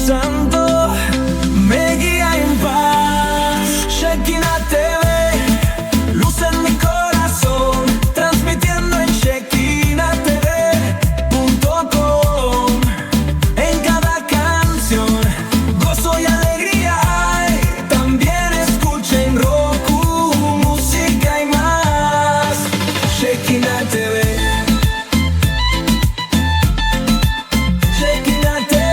Santo me guía en paz. Shekinah TV, luz en mi corazón, transmitiendo en ShekinahTV.com. En cada canción, gozo y alegría hay. También escucha en Roku, música y más. Shekinah TV. Shekinah TV,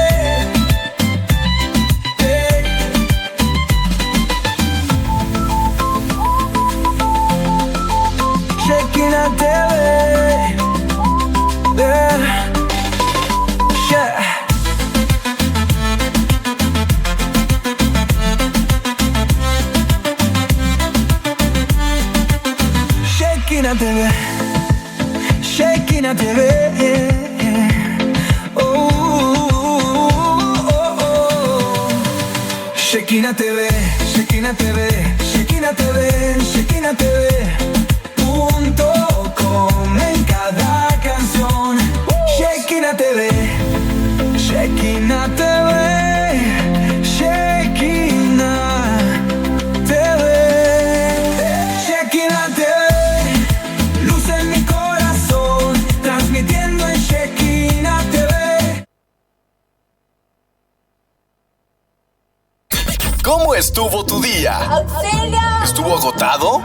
yeah. Shekinah TV, Shekinah TV, oh, oh, oh. Shekinah TV, Shekinah TV, Shekinah TV, Shekinah TV.com. En cada canción, Shekinah TV, Shekinah TV, Shekinah TV, Shekinah TV, luz en mi corazón, transmitiendo en Shekinah TV. ¿Cómo estuvo tu día? ¡Auxilio! ¿Estuvo agotado?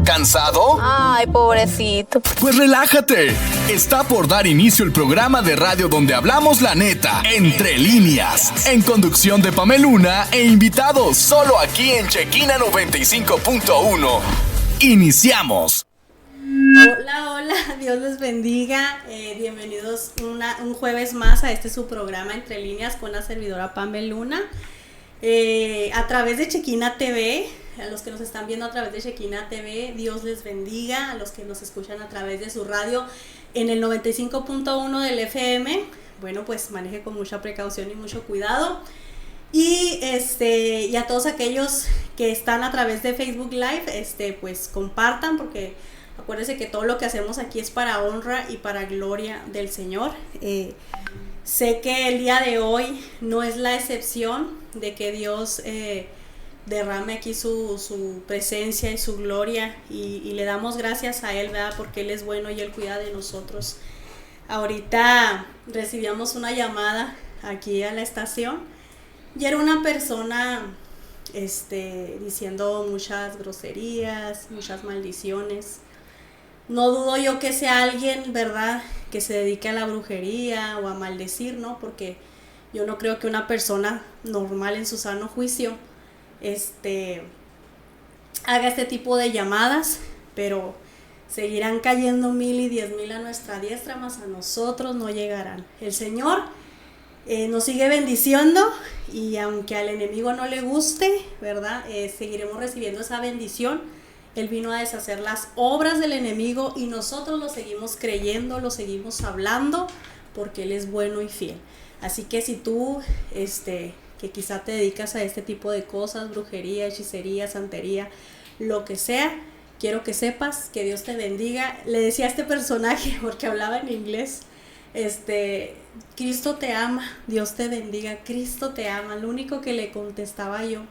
¿Cansado? Ay, pobrecito. Pues relájate. Está por dar inicio el programa de radio donde hablamos la neta, entre líneas, en conducción de Pameluna e invitados, solo aquí en Shekinah 95.1. Iniciamos. Hola, hola, Dios les bendiga. Bienvenidos un jueves más a este su programa Entre Líneas con la servidora Pameluna. A través de Shekinah TV, a los que nos están viendo a través de Shekinah TV, Dios les bendiga. A los que nos escuchan a través de su radio en el 95.1 del FM, bueno, pues maneje con mucha precaución y mucho cuidado. Y a todos aquellos que están a través de Facebook Live, pues compartan, porque acuérdense que todo lo que hacemos aquí es para honra y para gloria del Señor. Sé que el día de hoy no es la excepción de que Dios derrame aquí su presencia y su gloria, y le damos gracias a Él, ¿verdad? Porque Él es bueno y Él cuida de nosotros. Ahorita recibíamos una llamada aquí a la estación y era una persona diciendo muchas groserías, muchas maldiciones. No dudo yo que sea alguien, ¿verdad?, que se dedique a la brujería o a maldecir, ¿no? Porque yo no creo que una persona normal en su sano juicio haga este tipo de llamadas, pero seguirán cayendo 1,000 y 10,000 a nuestra diestra, mas a nosotros no llegarán. El Señor nos sigue bendiciendo, y aunque al enemigo no le guste, ¿verdad?, seguiremos recibiendo esa bendición. Él vino a deshacer las obras del enemigo y nosotros lo seguimos creyendo, lo seguimos hablando, porque Él es bueno y fiel. Así que si tú, que quizá te dedicas a este tipo de cosas, brujería, hechicería, santería, lo que sea, quiero que sepas que Dios te bendiga. Le decía a este personaje, porque hablaba en inglés, Cristo te ama, Dios te bendiga, Cristo te ama. Lo único que le contestaba yo.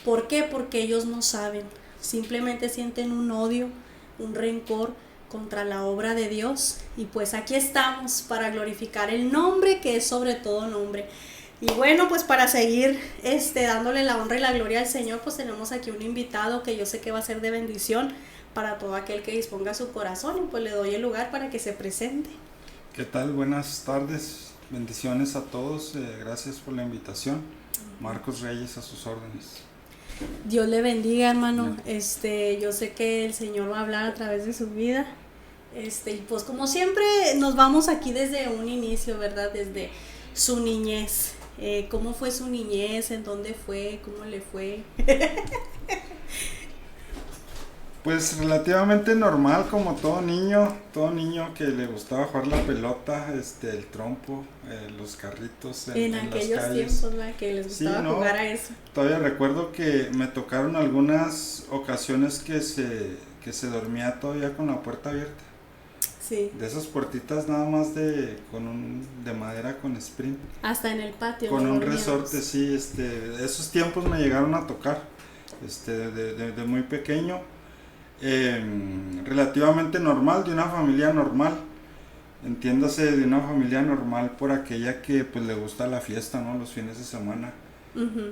¿Por qué? Porque ellos no saben. Simplemente sienten un odio, un rencor contra la obra de Dios, y pues aquí estamos para glorificar el nombre que es sobre todo nombre. Y bueno, pues para seguir dándole la honra y la gloria al Señor, pues tenemos aquí un invitado que yo sé que va a ser de bendición para todo aquel que disponga su corazón, y pues le doy el lugar para que se presente. ¿Qué tal? Buenas tardes, bendiciones a todos, gracias por la invitación. Marcos Reyes, a sus órdenes. Dios le bendiga, hermano. Yo sé que el Señor va a hablar a través de su vida. Y pues como siempre nos vamos aquí desde un inicio, ¿verdad? Desde su niñez. ¿Cómo fue su niñez? ¿En dónde fue? ¿Cómo le fue? Pues relativamente normal, como todo niño que le gustaba jugar la pelota, el trompo, los carritos en aquellos las calles. tiempos, ¿verdad?, que les gustaba jugar a eso. Todavía recuerdo que me tocaron algunas ocasiones que se dormía todavía con la puerta abierta. Sí. De esas puertitas nada más de madera con sprint. Hasta en el patio. Con ¿no? un Dormíamos. resorte, sí, esos tiempos me llegaron a tocar, de muy pequeño, relativamente normal, de una familia normal, entiéndase, de una familia normal por aquella que pues le gusta la fiesta, ¿no? Los fines de semana, Ujú.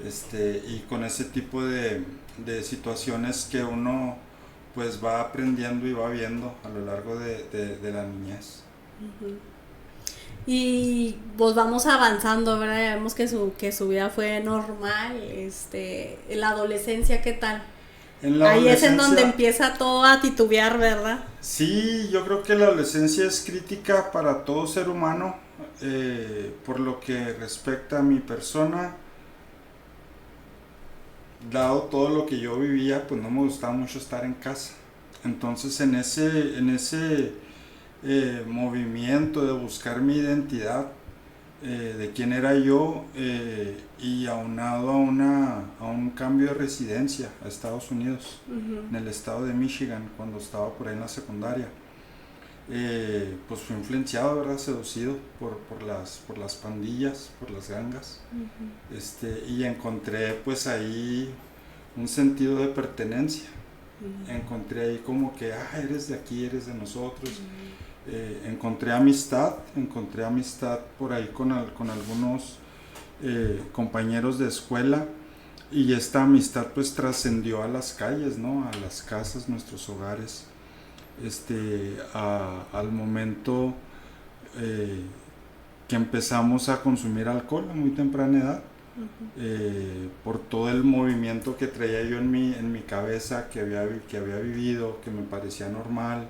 y con ese tipo de situaciones que uno pues va aprendiendo y va viendo a lo largo de la niñez. Y pues vamos avanzando, ¿verdad? Ya vemos que su vida fue normal, la adolescencia, ¿qué tal? En la Ahí es en donde adolescencia- empieza todo a titubear, ¿verdad? Sí, yo creo que la adolescencia es crítica para todo ser humano, por lo que respecta a mi persona. Dado todo lo que yo vivía, pues no me gustaba mucho estar en casa. Entonces en ese movimiento de buscar mi identidad, de quién era yo, y aunado a un cambio de residencia a Estados Unidos, en el estado de Michigan, cuando estaba por ahí en la secundaria, pues fui influenciado, ¿verdad? Seducido por las pandillas, por las gangas, y encontré pues ahí un sentido de pertenencia. Encontré ahí como que, eres de aquí, eres de nosotros. Encontré amistad por ahí con algunos compañeros de escuela, y esta amistad pues trascendió a las calles, ¿no? A las casas, nuestros hogares, al momento que empezamos a consumir alcohol a muy temprana edad, por todo el movimiento que traía yo en mi cabeza, que había vivido, que me parecía normal.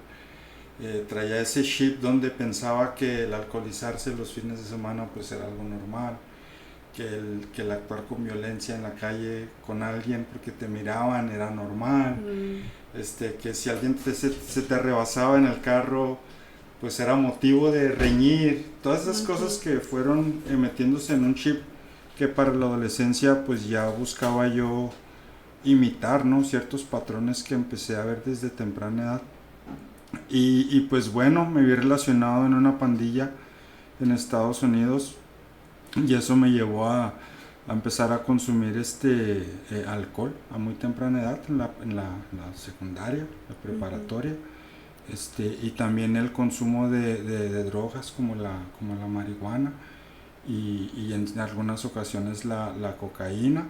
Traía ese chip donde pensaba que el alcoholizarse los fines de semana pues era algo normal, que el actuar con violencia en la calle con alguien porque te miraban era normal, que si alguien se te rebasaba en el carro pues era motivo de reñir, todas esas cosas que fueron metiéndose en un chip que para la adolescencia pues ya buscaba yo imitar, ¿no? Ciertos patrones que empecé a ver desde temprana edad. Y pues bueno, me vi relacionado en una pandilla en Estados Unidos, y eso me llevó a empezar a consumir alcohol a muy temprana edad, en la secundaria, la preparatoria, y también el consumo de drogas como la marihuana, y en algunas ocasiones la cocaína.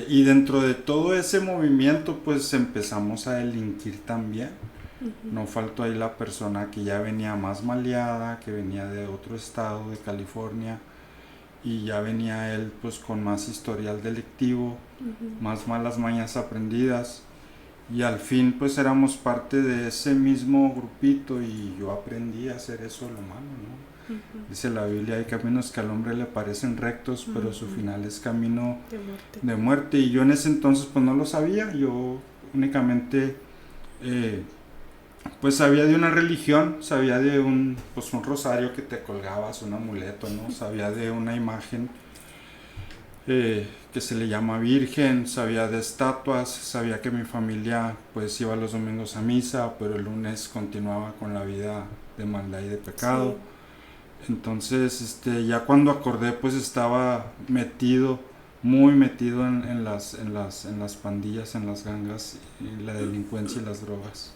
Y dentro de todo ese movimiento pues empezamos a delinquir también. No faltó ahí la persona que ya venía más maleada, que venía de otro estado, de California, y ya venía él pues con más historial delictivo, más malas mañas aprendidas, y al fin pues éramos parte de ese mismo grupito, y yo aprendí a hacer eso lo malo, ¿no? Dice la Biblia, hay caminos que al hombre le parecen rectos, pero su final es camino de muerte, y yo en ese entonces pues no lo sabía. Yo únicamente pues sabía de una religión, sabía de un rosario que te colgabas, un amuleto, ¿no? Sabía de una imagen que se le llama Virgen, sabía de estatuas, sabía que mi familia pues iba los domingos a misa, pero el lunes continuaba con la vida de maldad y de pecado. Sí. Entonces ya cuando acordé pues estaba muy metido en las pandillas, en las gangas, y la delincuencia y las drogas.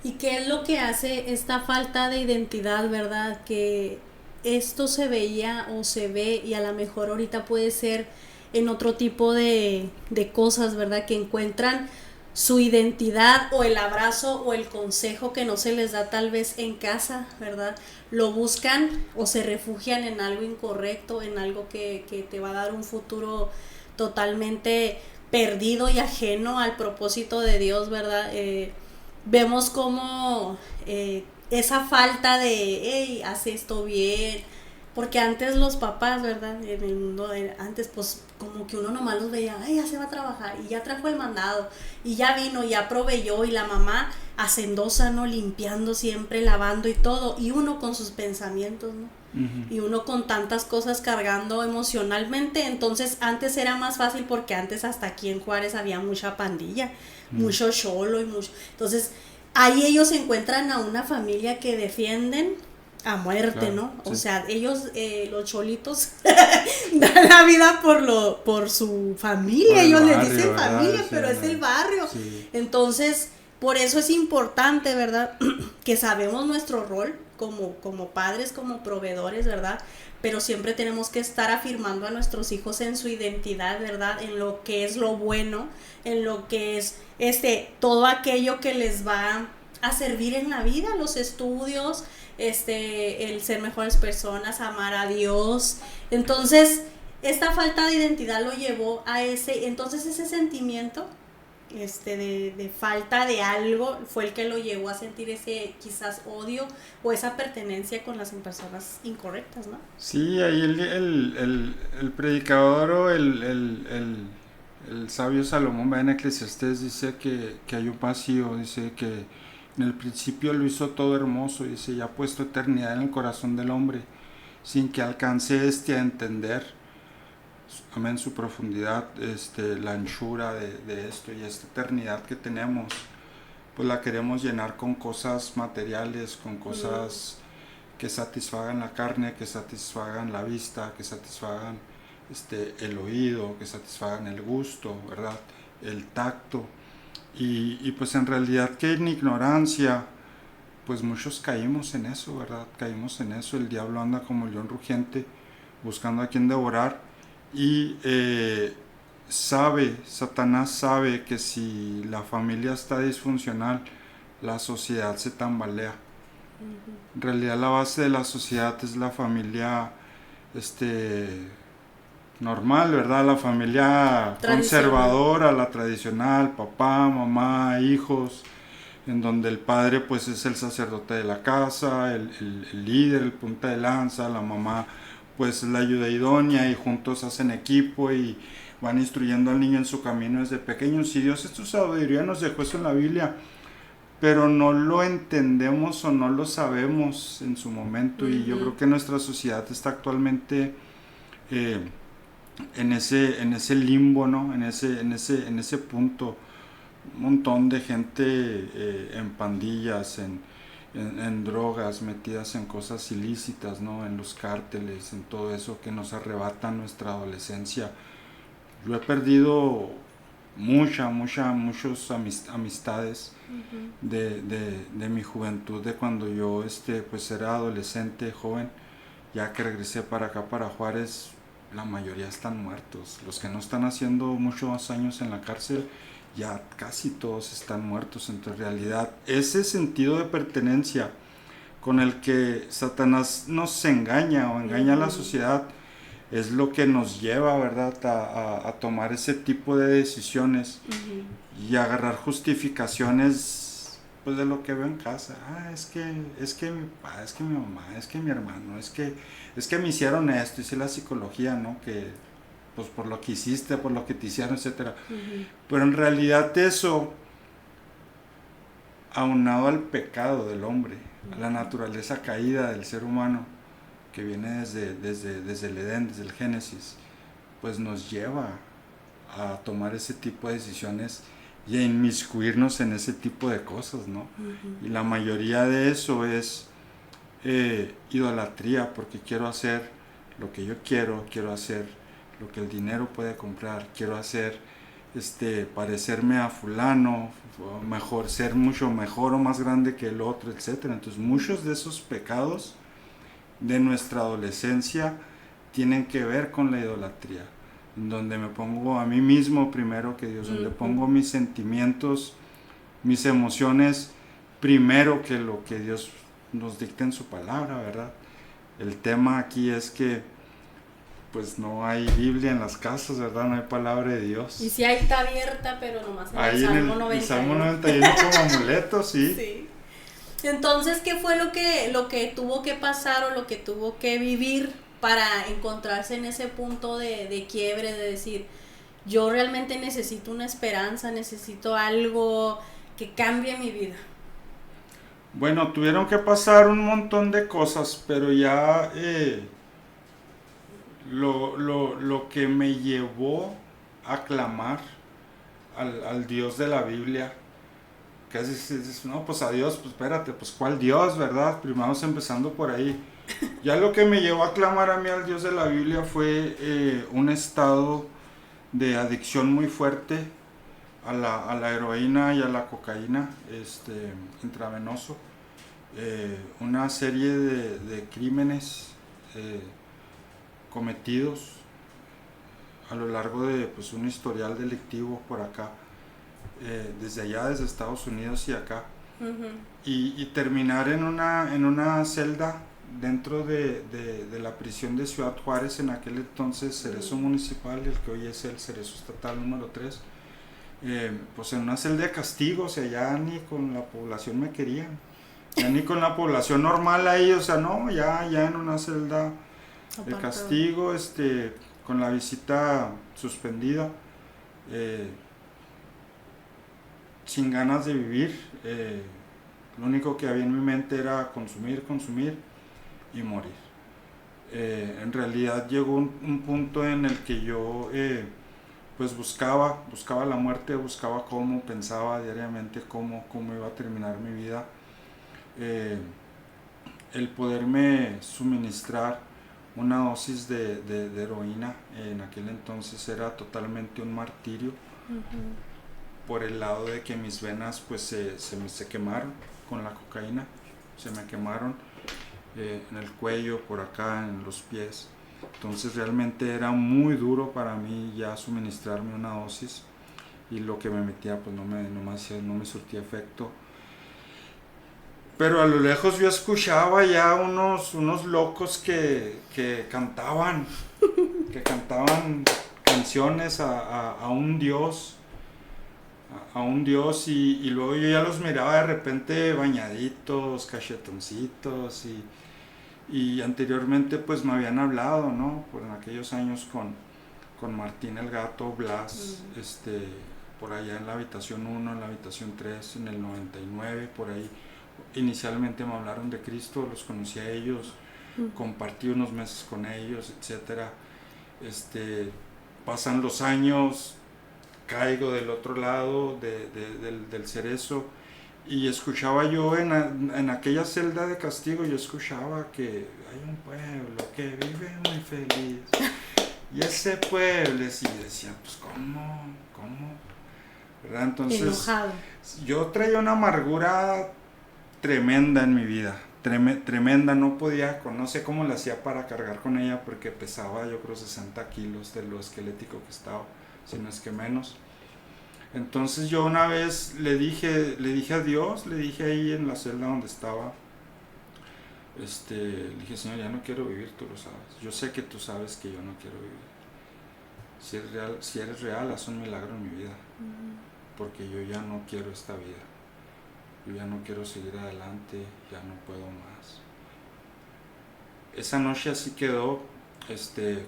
¿Y qué es lo que hace esta falta de identidad, verdad? Que esto se veía o se ve, y a lo mejor ahorita puede ser en otro tipo de cosas, ¿verdad? Que encuentran su identidad, o el abrazo o el consejo que no se les da tal vez en casa, ¿verdad? Lo buscan o se refugian en algo incorrecto, en algo que te va a dar un futuro totalmente perdido y ajeno al propósito de Dios, ¿verdad? Vemos como esa falta de, hey, haz esto bien, porque antes los papás, ¿verdad? En el mundo antes, pues como que uno nomás los veía, ay, ya se va a trabajar, y ya trajo el mandado, y ya vino, ya proveyó, y la mamá hacendosa, ¿no? Limpiando siempre, lavando y todo, y uno con sus pensamientos, ¿no? Y uno con tantas cosas cargando emocionalmente. Entonces antes era más fácil, porque antes hasta aquí en Juárez había mucha pandilla, mucho cholo y mucho. Entonces ahí ellos encuentran a una familia que defienden a muerte, Claro, ¿no? O sí. sea, ellos, los cholitos, dan la vida por su familia, Por el ellos les barrio, dicen ¿verdad? familia, Sí, pero es ¿verdad? el barrio. Sí. Entonces, por eso es importante, ¿verdad? Que sabemos nuestro rol como padres, como proveedores, ¿verdad? Pero siempre tenemos que estar afirmando a nuestros hijos en su identidad, ¿verdad? En lo que es lo bueno, en lo que es todo aquello que les va a servir en la vida, los estudios, el ser mejores personas, amar a Dios. Entonces, esta falta de identidad lo llevó a ese sentimiento de falta de algo fue el que lo llevó a sentir ese quizás odio o esa pertenencia con las personas incorrectas, ¿no? Sí, ahí el predicador o el sabio Salomón va en Eclesiastés, dice que hay un vacío, dice que en el principio lo hizo todo hermoso, dice, y ha puesto eternidad en el corazón del hombre, sin que alcance a entender, amén, su profundidad, la anchura de esto y esta eternidad que tenemos, pues la queremos llenar con cosas materiales, con cosas que satisfagan la carne, que satisfagan la vista, que satisfagan el oído, que satisfagan el gusto, ¿verdad? El tacto. Y pues en realidad que en ignorancia, pues muchos caímos en eso, ¿verdad? Caímos en eso. El diablo anda como el león rugiente buscando a quien devorar. Y Satanás sabe que si la familia está disfuncional, la sociedad se tambalea. En realidad la base de la sociedad es la familia normal, ¿verdad? La familia conservadora, la tradicional, papá, mamá, hijos, en donde el padre pues es el sacerdote de la casa, el líder, el punta de lanza, la mamá pues la ayuda idónea y juntos hacen equipo y van instruyendo al niño en su camino desde pequeños. Y Dios en su sabiduría nos dejó eso en la Biblia, pero no lo entendemos o no lo sabemos en su momento. Y yo creo que nuestra sociedad está actualmente en ese limbo, ¿no? En ese punto. Un montón de gente en pandillas, en drogas, metidas en cosas ilícitas, ¿no? En los cárteles, en todo eso que nos arrebata nuestra adolescencia. Yo he perdido muchas amistades de mi juventud, de cuando yo pues era adolescente, joven. Ya que regresé para acá, para Juárez, la mayoría están muertos. Los que no están haciendo muchos años en la cárcel, ya casi todos están muertos. En realidad, ese sentido de pertenencia con el que Satanás nos engaña o engaña a la sociedad es lo que nos lleva, ¿verdad?, a tomar ese tipo de decisiones y agarrar justificaciones pues de lo que veo en casa. Es que mi papá, es que mi mamá, es que mi hermano, es que me hicieron esto. Dice la psicología, ¿no?, que pues por lo que hiciste, por lo que te hicieron, etcétera. Pero en realidad eso, aunado al pecado del hombre, a la naturaleza caída del ser humano, que viene desde el Edén, desde el Génesis, pues nos lleva a tomar ese tipo de decisiones y a inmiscuirnos en ese tipo de cosas, ¿no? Y la mayoría de eso es idolatría, porque quiero hacer lo que yo quiero hacer lo que el dinero puede comprar, quiero hacer parecerme a fulano, mejor, ser mucho mejor o más grande que el otro, etcétera. Entonces muchos de esos pecados de nuestra adolescencia tienen que ver con la idolatría, donde me pongo a mí mismo primero que Dios, donde pongo mis sentimientos, mis emociones primero que lo que Dios nos dicta en su palabra, ¿verdad? El tema aquí es que pues no hay Biblia en las casas, ¿verdad? No hay palabra de Dios. Y sí, ahí está abierta, pero nomás en ahí el Salmo en 91. el Salmo 91 como amuleto, sí. Sí. Entonces, ¿qué fue lo que tuvo que pasar o lo que tuvo que vivir para encontrarse en ese punto de quiebre, de decir, yo realmente necesito una esperanza, necesito algo que cambie mi vida? Bueno, tuvieron que pasar un montón de cosas, pero ya lo que me llevó a clamar al Dios de la Biblia casi dices, no, pues a Dios, pues espérate, pues ¿cuál Dios, verdad? Primero vamos empezando por ahí. Ya lo que me llevó a clamar a mí al Dios de la Biblia fue un estado de adicción muy fuerte a la heroína y a la cocaína, intravenoso. Una serie de crímenes cometidos a lo largo de pues, un historial delictivo por acá, desde allá, desde Estados Unidos y acá, y terminar en una celda dentro de la prisión de Ciudad Juárez, en aquel entonces Cerezo Municipal, el que hoy es el Cerezo Estatal número 3, pues en una celda de castigo, o sea, ya ni con la población me querían, ya ni con la población normal ahí, o sea, no, ya en una celda de castigo, con la visita suspendida, sin ganas de vivir, lo único que había en mi mente era consumir y morir. En realidad llegó un punto en el que yo pues buscaba la muerte, buscaba cómo, pensaba diariamente cómo iba a terminar mi vida. El poderme suministrar una dosis de heroína en aquel entonces era totalmente un martirio, por el lado de que mis venas pues se quemaron con la cocaína, se me quemaron en el cuello, por acá, en los pies. Entonces realmente era muy duro para mí ya suministrarme una dosis, y lo que me metía pues no me surtía efecto. Pero a lo lejos yo escuchaba ya unos locos que cantaban canciones a un Dios, y luego yo ya los miraba de repente bañaditos, cachetoncitos, y anteriormente pues me habían hablado, ¿no? Por en aquellos años con Martín el Gato, Blas, por allá en la habitación 1, en la habitación 3, en el 99, por ahí. Inicialmente me hablaron de Cristo, los conocí a ellos, compartí unos meses con ellos, etcétera. Pasan los años, caigo del otro lado del Cerezo, y escuchaba yo en aquella celda de castigo, yo escuchaba que hay un pueblo que vive muy feliz, y ese pueblo, y decía, pues ¿cómo? ¿Verdad? Entonces, enojado. yo traía una amargura tremenda en mi vida, tremenda, no sé cómo la hacía para cargar con ella, porque pesaba yo creo 60 kilos de lo esquelético que estaba, si no es que menos. Entonces yo una vez le dije a Dios, le dije ahí en la celda donde estaba, le dije, Señor, ya no quiero vivir, tú lo sabes, yo sé que tú sabes que yo no quiero vivir, si eres real, haz un milagro en mi vida, porque yo ya no quiero esta vida. Yo ya no quiero seguir adelante, ya no puedo más. Esa noche así quedó,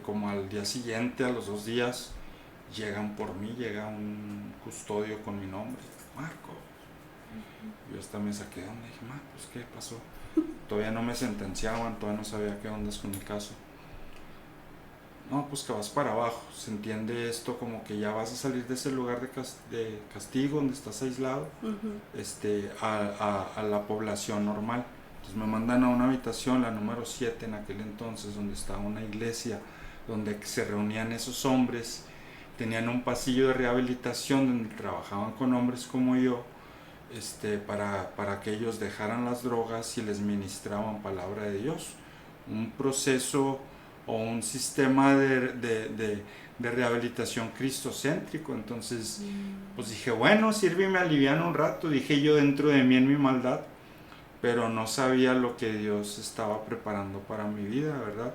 como al día siguiente, a los 2 días, llegan por mí, llega un custodio con mi nombre, Marco. Yo hasta me saqué de onda, dije, pues ¿qué pasó? Todavía no me sentenciaban, todavía no sabía qué ondas con mi caso. No, pues que vas para abajo, se entiende esto como que ya vas a salir de ese lugar de castigo donde estás aislado, a la población normal. Entonces me mandan a una habitación, la número 7 en aquel entonces, donde estaba una iglesia, donde se reunían esos hombres, tenían un pasillo de rehabilitación donde trabajaban con hombres como yo, para que ellos dejaran las drogas y les ministraban palabra de Dios, un proceso o un sistema de rehabilitación cristocéntrico. Entonces pues dije, bueno, sirve y me alivian un rato, dije yo dentro de mí en mi maldad, pero no sabía lo que Dios estaba preparando para mi vida, ¿verdad?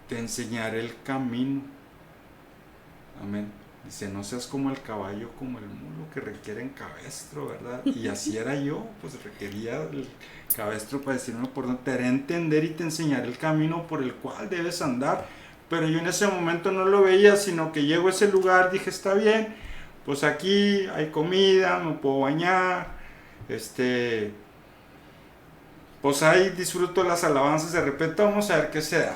Te enseñaré el camino, amén. Dice, no seas como el caballo, como el mulo, que requieren cabestro, ¿verdad? Y así era yo, pues requería el cabestro para decirme por dónde. Te haré entender y te enseñaré el camino por el cual debes andar. Pero yo en ese momento no lo veía, sino que llego a ese lugar, dije, está bien, pues aquí hay comida, me puedo bañar, pues ahí disfruto las alabanzas, de repente vamos a ver qué se da.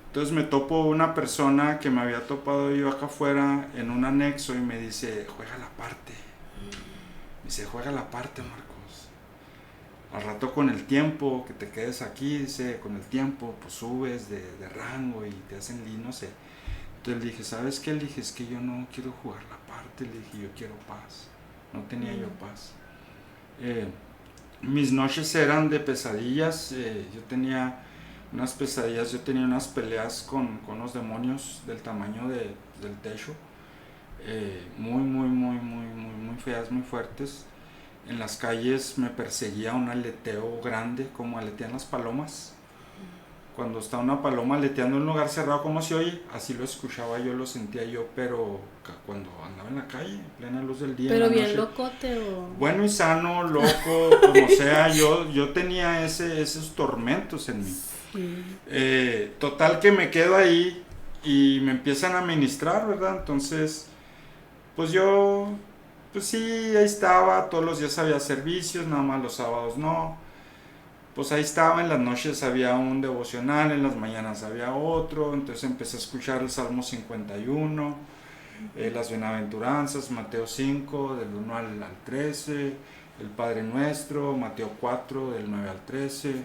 Entonces me topo una persona que me había topado yo acá afuera en un anexo y me dice, juega la parte. Me dice, juega la parte, Marcos. Al rato con el tiempo, que te quedes aquí, dice, con el tiempo, pues subes de rango y te hacen no sé. Entonces le dije, ¿sabes qué? Le dije, es que yo no quiero jugar la parte, le dije, yo quiero paz. No tenía yo paz. Mis noches eran de pesadillas, yo tenía unas pesadillas, yo tenía unas peleas con los demonios del tamaño del techo, muy feas, muy fuertes. En las calles me perseguía un aleteo grande, como aletean las palomas. Cuando está una paloma aleteando en un lugar cerrado, como se oye, así lo escuchaba yo, lo sentía yo, pero cuando andaba en la calle, en plena luz del día. Pero bien noche, locote o... bueno y sano, loco, como sea, yo tenía esos tormentos en mí. Sí. Total que me quedo ahí y me empiezan a ministrar, ¿verdad? Entonces, pues yo... Pues sí, ahí estaba, todos los días había servicios, nada más los sábados no. Pues ahí estaba, en las noches había un devocional, en las mañanas había otro, entonces empecé a escuchar el Salmo 51, las bienaventuranzas, Mateo 5, del 1 al 13, el Padre Nuestro, Mateo 4, del 9 al 13,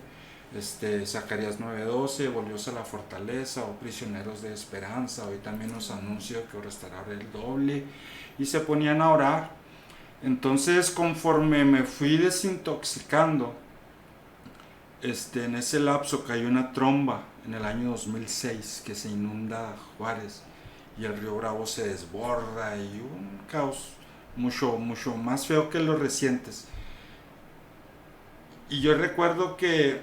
Zacarías 9:12, volvióse a la fortaleza, oh prisioneros de esperanza, hoy también os anuncio que os restará el doble, y se ponían a orar. Entonces, conforme me fui desintoxicando, en ese lapso cayó una tromba en el año 2006 que se inunda Juárez y el río Bravo se desborda y un caos mucho más feo que los recientes. Y yo recuerdo que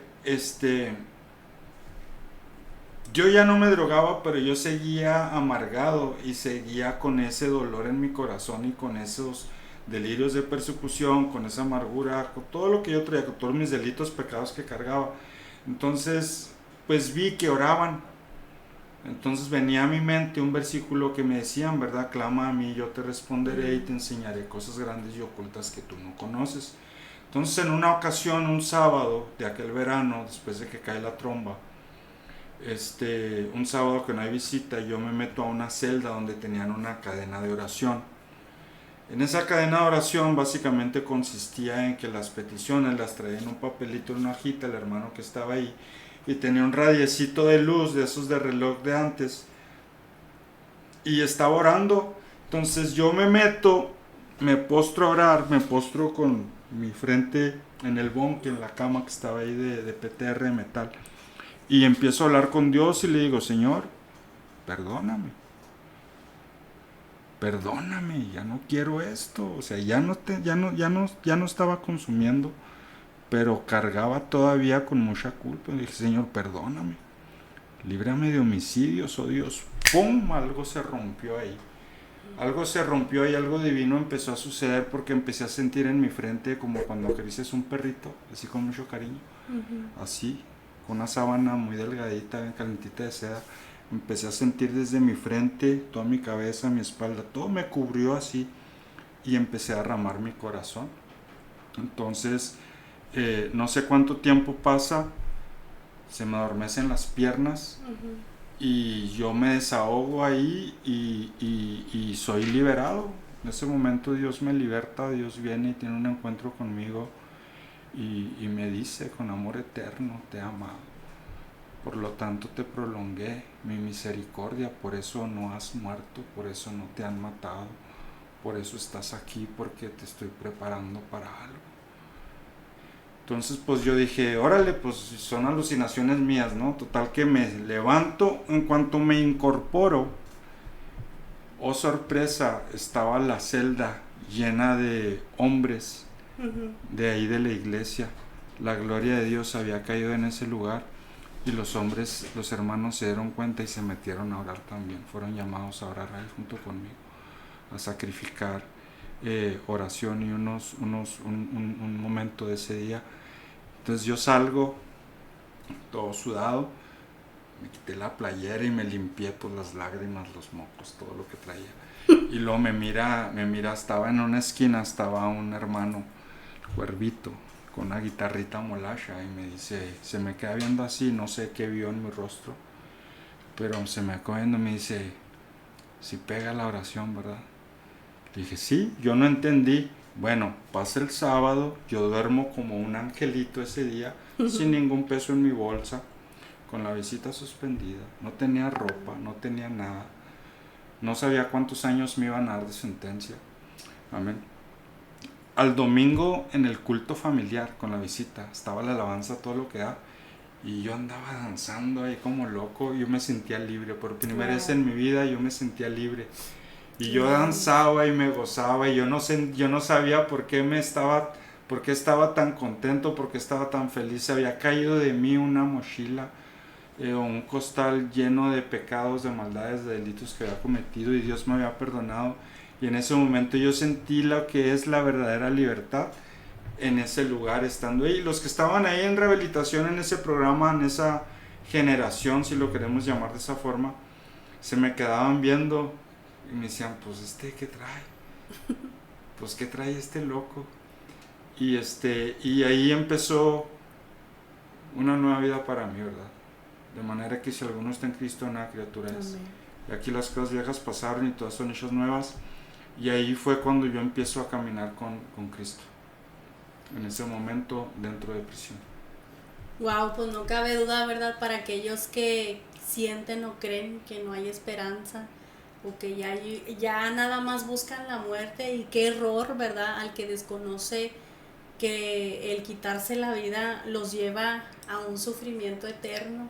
yo ya no me drogaba, pero yo seguía amargado y seguía con ese dolor en mi corazón y con esos delirios de persecución, con esa amargura, con todo lo que yo traía, con todos mis delitos, pecados que cargaba. Entonces, pues vi que oraban. Entonces venía a mi mente un versículo que me decían, ¿verdad? Clama a mí, yo te responderé y te enseñaré cosas grandes y ocultas que tú no conoces. Entonces, en una ocasión, un sábado de aquel verano, después de que cae la tromba, un sábado que no hay visita, yo me meto a una celda donde tenían una cadena de oración. En esa cadena de oración básicamente consistía en que las peticiones las traía en un papelito, en una hojita, el hermano que estaba ahí, y tenía un radiecito de luz de esos de reloj de antes, y estaba orando. Entonces yo me meto, me postro a orar, me postro con mi frente en el bonque, en la cama que estaba ahí de PTR de metal, y empiezo a hablar con Dios y le digo, Señor, perdóname, ya no quiero esto, o sea, ya no estaba consumiendo, pero cargaba todavía con mucha culpa. Le dije, Señor, perdóname, líbrame de homicidios, oh Dios. ¡Pum! Algo se rompió ahí, algo divino empezó a suceder, porque empecé a sentir en mi frente como cuando acaricias un perrito, así con mucho cariño, así, con una sábana muy delgadita, calentita de seda. Empecé a sentir desde mi frente, toda mi cabeza, mi espalda, todo me cubrió así, y empecé a derramar mi corazón. Entonces, no sé cuánto tiempo pasa, se me adormecen las piernas, y yo me desahogo ahí y soy liberado. En ese momento Dios me liberta, Dios viene y tiene un encuentro conmigo y me dice, con amor eterno te he amado. Por lo tanto te prolongué mi misericordia, por eso no has muerto, por eso no te han matado, por eso estás aquí, porque te estoy preparando para algo. Entonces pues yo dije, órale, pues son alucinaciones mías, ¿no? Total que me levanto, en cuanto me incorporo, oh sorpresa, estaba la celda llena de hombres de ahí de la iglesia. La gloria de Dios había caído en ese lugar. Y los hombres, los hermanos se dieron cuenta y se metieron a orar también. Fueron llamados a orar ahí junto conmigo, a sacrificar oración y un momento de ese día. Entonces yo salgo todo sudado, me quité la playera y me limpié pues las lágrimas, los mocos, todo lo que traía. Y luego me mira, estaba en una esquina, estaba un hermano, Cuervito, con una guitarrita molacha, y me dice, se me queda viendo así, no sé qué vio en mi rostro, pero se me queda viendo y me dice, si pega la oración, ¿verdad? Le dije, sí, yo no entendí, Bueno, pasa el sábado, yo duermo como un angelito ese día, sin ningún peso en mi bolsa, con la visita suspendida, no tenía ropa, no tenía nada, no sabía cuántos años me iban a dar de sentencia. Amén. Al domingo en el culto familiar con la visita, estaba la alabanza, todo lo que da, y yo andaba danzando ahí como loco, yo me sentía libre, por primera vez en mi vida yo me sentía libre. Y yo danzaba y me gozaba y yo no sabía por qué estaba tan contento, por qué estaba tan feliz. Se había caído de mí una mochila o un costal lleno de pecados, de maldades, de delitos que había cometido y Dios me había perdonado. Y en ese momento yo sentí lo que es la verdadera libertad en ese lugar, estando ahí. Los que estaban ahí en rehabilitación, en ese programa, en esa generación, si lo queremos llamar de esa forma, se me quedaban viendo y me decían, pues ¿qué trae? Pues ¿qué trae este loco? Y ahí empezó una nueva vida para mí, ¿verdad? De manera que si alguno está en Cristo, una criatura es. Amén. Y aquí las cosas viejas pasaron y todas son hechas nuevas. Y ahí fue cuando yo empiezo a caminar con Cristo. En ese momento dentro de prisión. Wow, pues no cabe duda, ¿verdad? Para aquellos que sienten o creen que no hay esperanza o que ya nada más buscan la muerte, y qué error, ¿verdad? Al que desconoce que el quitarse la vida los lleva a un sufrimiento eterno,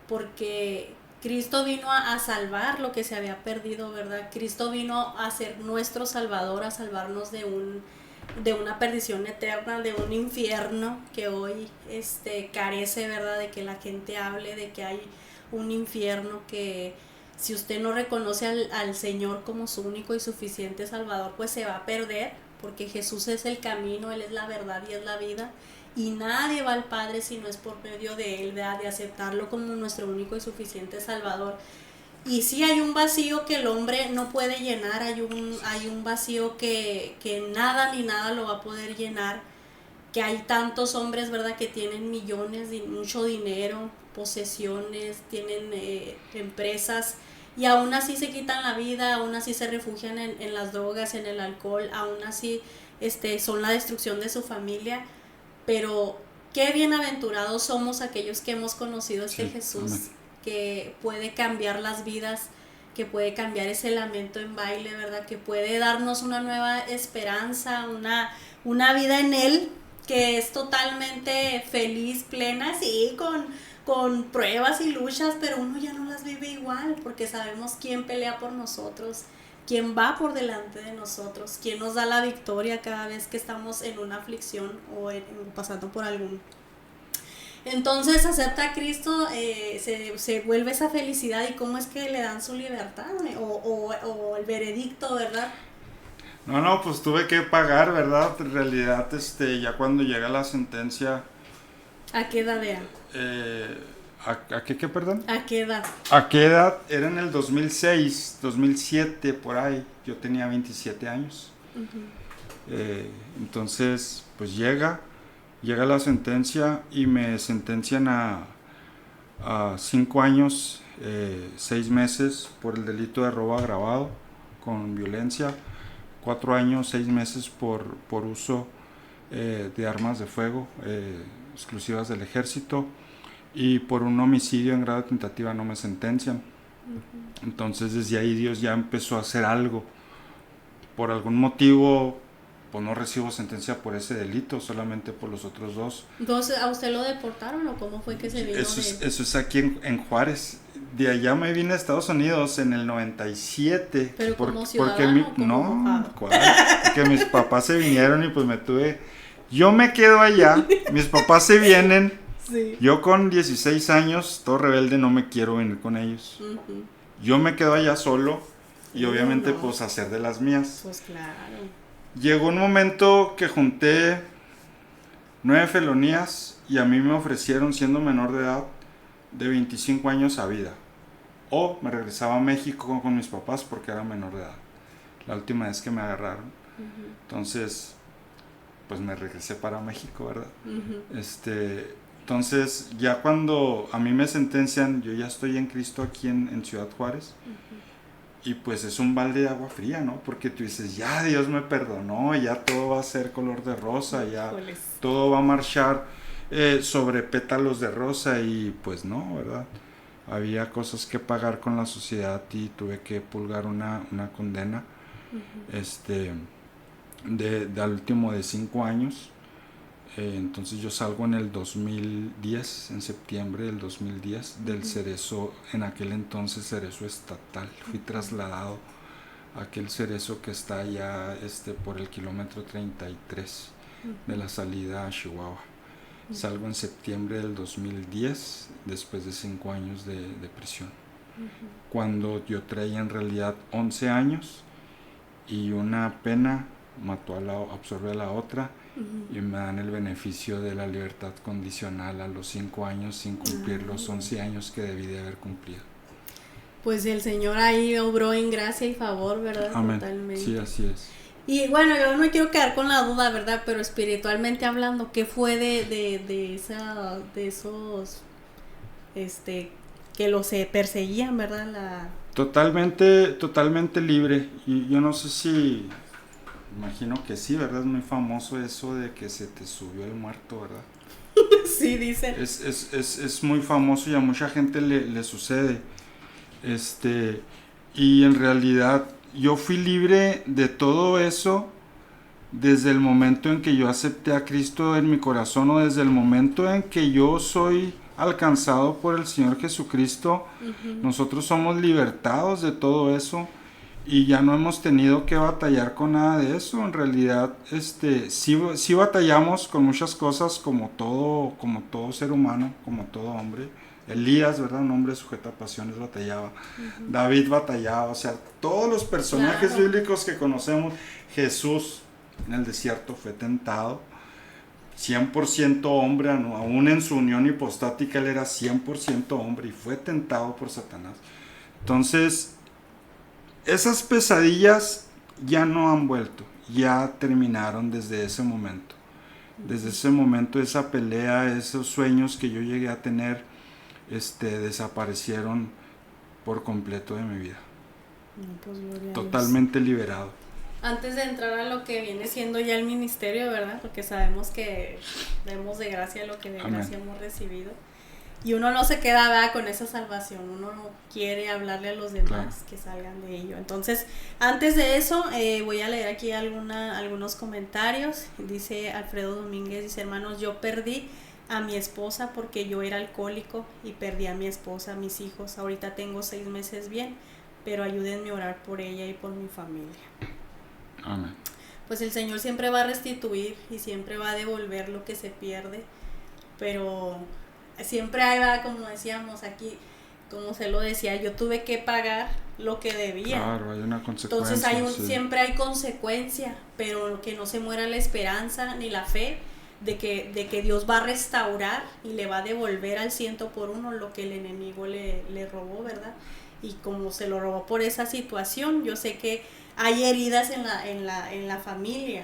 porque Cristo vino a salvar lo que se había perdido, ¿verdad? Cristo vino a ser nuestro Salvador, a salvarnos de una perdición eterna, de un infierno que hoy carece, ¿verdad? De que la gente hable de que hay un infierno, que si usted no reconoce al Señor como su único y suficiente Salvador, pues se va a perder, porque Jesús es el camino, Él es la verdad y es la vida, y nadie va al Padre si no es por medio de Él, ¿verdad? De aceptarlo como nuestro único y suficiente Salvador. Y sí hay un vacío que el hombre no puede llenar, hay un vacío que nada ni nada lo va a poder llenar, que hay tantos hombres, ¿verdad?, que tienen millones, mucho dinero, posesiones, tienen empresas, y aún así se quitan la vida, aún así se refugian en las drogas, en el alcohol, aún así son la destrucción de su familia. Pero qué bienaventurados somos aquellos que hemos conocido Jesús, amén, que puede cambiar las vidas, que puede cambiar ese lamento en baile, ¿verdad? Que puede darnos una nueva esperanza, una vida en Él que es totalmente feliz, plena, sí, con pruebas y luchas, pero uno ya no las vive igual, porque sabemos quién pelea por nosotros, quién va por delante de nosotros, quién nos da la victoria cada vez que estamos en una aflicción o pasando por algún. Entonces acepta a Cristo, se vuelve esa felicidad. ¿Y cómo es que le dan su libertad o el veredicto, verdad? No, pues tuve que pagar, ¿verdad? En realidad, ya cuando llega la sentencia... ¿A qué edad era? ¿A qué, perdón? ¿A qué edad? ¿A qué edad? Era en el 2006, 2007, por ahí. Yo tenía 27 años. Uh-huh. Entonces, pues llega la sentencia y me sentencian a 5 años, 6 meses por el delito de robo agravado con violencia, 4 años, 6 meses por uso de armas de fuego exclusivas del ejército, y por un homicidio en grado de tentativa no me sentencian. Uh-huh. Entonces desde ahí Dios ya empezó a hacer algo. Por algún motivo pues no recibo sentencia por ese delito, solamente por los otros 2. Entonces, ¿a usted lo deportaron o cómo fue que se vino? Eso es aquí en Juárez. De allá me vine a Estados Unidos en el 97. ¿Pero como ciudadano Porque mis papás se vinieron y pues yo me quedo allá, mis papás se vienen, sí. Yo con 16 años, todo rebelde, no me quiero venir con ellos. Uh-huh. Yo me quedo allá solo y obviamente pues hacer de las mías. Pues claro. Llegó un momento que junté 9 felonías y a mí me ofrecieron, siendo menor de edad, de 25 años a vida. O me regresaba a México con mis papás porque era menor de edad. La última vez que me agarraron. Uh-huh. Entonces, pues me regresé para México, ¿verdad? Uh-huh. Entonces, ya cuando a mí me sentencian, yo ya estoy en Cristo aquí en Ciudad Juárez. Uh-huh. Y pues es un balde de agua fría, ¿no? Porque tú dices, ya Dios me perdonó, ya todo va a ser color de rosa, ya Híjoles. todo va a marchar sobre pétalos de rosa, y pues no, ¿verdad? Había cosas que pagar con la sociedad y tuve que purgar una condena al último de 5 años. Entonces yo salgo en el 2010, en septiembre del 2010, del cerezo, en aquel entonces cerezo estatal. Fui trasladado a aquel cerezo que está allá por el kilómetro 33 de la salida a Chihuahua. Salgo en septiembre del 2010, después de 5 años de prisión. Cuando yo traía en realidad 11 años y una pena absorbe a la otra, y me dan el beneficio de la libertad condicional a los 5 años sin cumplir los 11 años que debí de haber cumplido. Pues el Señor ahí obró en gracia y favor, ¿verdad? Amén. Totalmente. Sí, así es. Y bueno, yo no me quiero quedar con la duda, ¿verdad? Pero espiritualmente hablando, ¿qué fue de esos que los perseguían, ¿verdad? Totalmente libre. Y yo no sé si, imagino que sí, ¿verdad? Es muy famoso eso de que se te subió el muerto, ¿verdad? Sí, dicen. Es muy famoso y a mucha gente le sucede. Y en realidad yo fui libre de todo eso desde el momento en que yo acepté a Cristo en mi corazón, o desde el momento en que yo soy alcanzado por el Señor Jesucristo. Nosotros somos libertados de todo eso y ya no hemos tenido que batallar con nada de eso. En realidad sí batallamos con muchas cosas, como todo ser humano, como todo hombre. Elías, ¿verdad? Un hombre sujeto a pasiones, batallaba. David batallaba, o sea, todos los personajes bíblicos que conocemos. Jesús en el desierto fue tentado, 100% hombre, aún en su unión hipostática él era 100% hombre y fue tentado por Satanás. Entonces, esas pesadillas ya no han vuelto, ya terminaron desde ese momento. Desde ese momento, esa pelea, esos sueños que yo llegué a tener, desaparecieron por completo de mi vida. Pues, gloria a Dios. Totalmente liberado. Antes de entrar a lo que viene siendo ya el ministerio, ¿verdad? Porque sabemos que demos de gracia lo que de Amén. gracia hemos recibido. Y uno no se queda, ¿verdad?, con esa salvación. Uno no quiere hablarle a los demás, Claro, que salgan de ello. Entonces, antes de eso, voy a leer aquí algunos comentarios. Dice Alfredo Domínguez, dice: hermanos, yo perdí a mi esposa porque yo era alcohólico y perdí a mi esposa, a mis hijos. Ahorita tengo 6 meses bien, pero ayúdenme a orar por ella y por mi familia. Amén. Pues el Señor siempre va a restituir y siempre va a devolver lo que se pierde, pero siempre hay, ¿verdad?, como decíamos aquí, como se lo decía, yo tuve que pagar lo que debía. Claro, hay una consecuencia. Entonces siempre hay consecuencia, pero que no se muera la esperanza ni la fe de que Dios va a restaurar y le va a devolver al 100% lo que el enemigo le robó, ¿verdad? Y como se lo robó por esa situación, yo sé que hay heridas en la familia.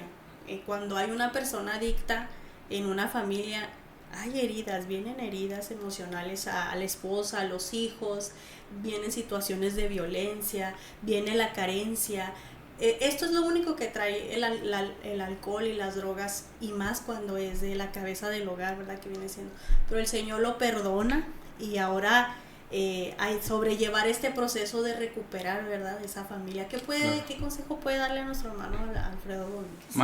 Cuando hay una persona adicta en una familia, hay heridas, vienen heridas emocionales a la esposa, a los hijos, vienen situaciones de violencia, viene la carencia. Esto es lo único que trae el alcohol y las drogas, y más cuando es de la cabeza del hogar, ¿verdad?, que viene siendo. Pero el Señor lo perdona, y ahora hay sobrellevar este proceso de recuperar, ¿verdad?, esa familia. Claro. ¿Qué consejo puede darle a nuestro hermano Alfredo Domínguez?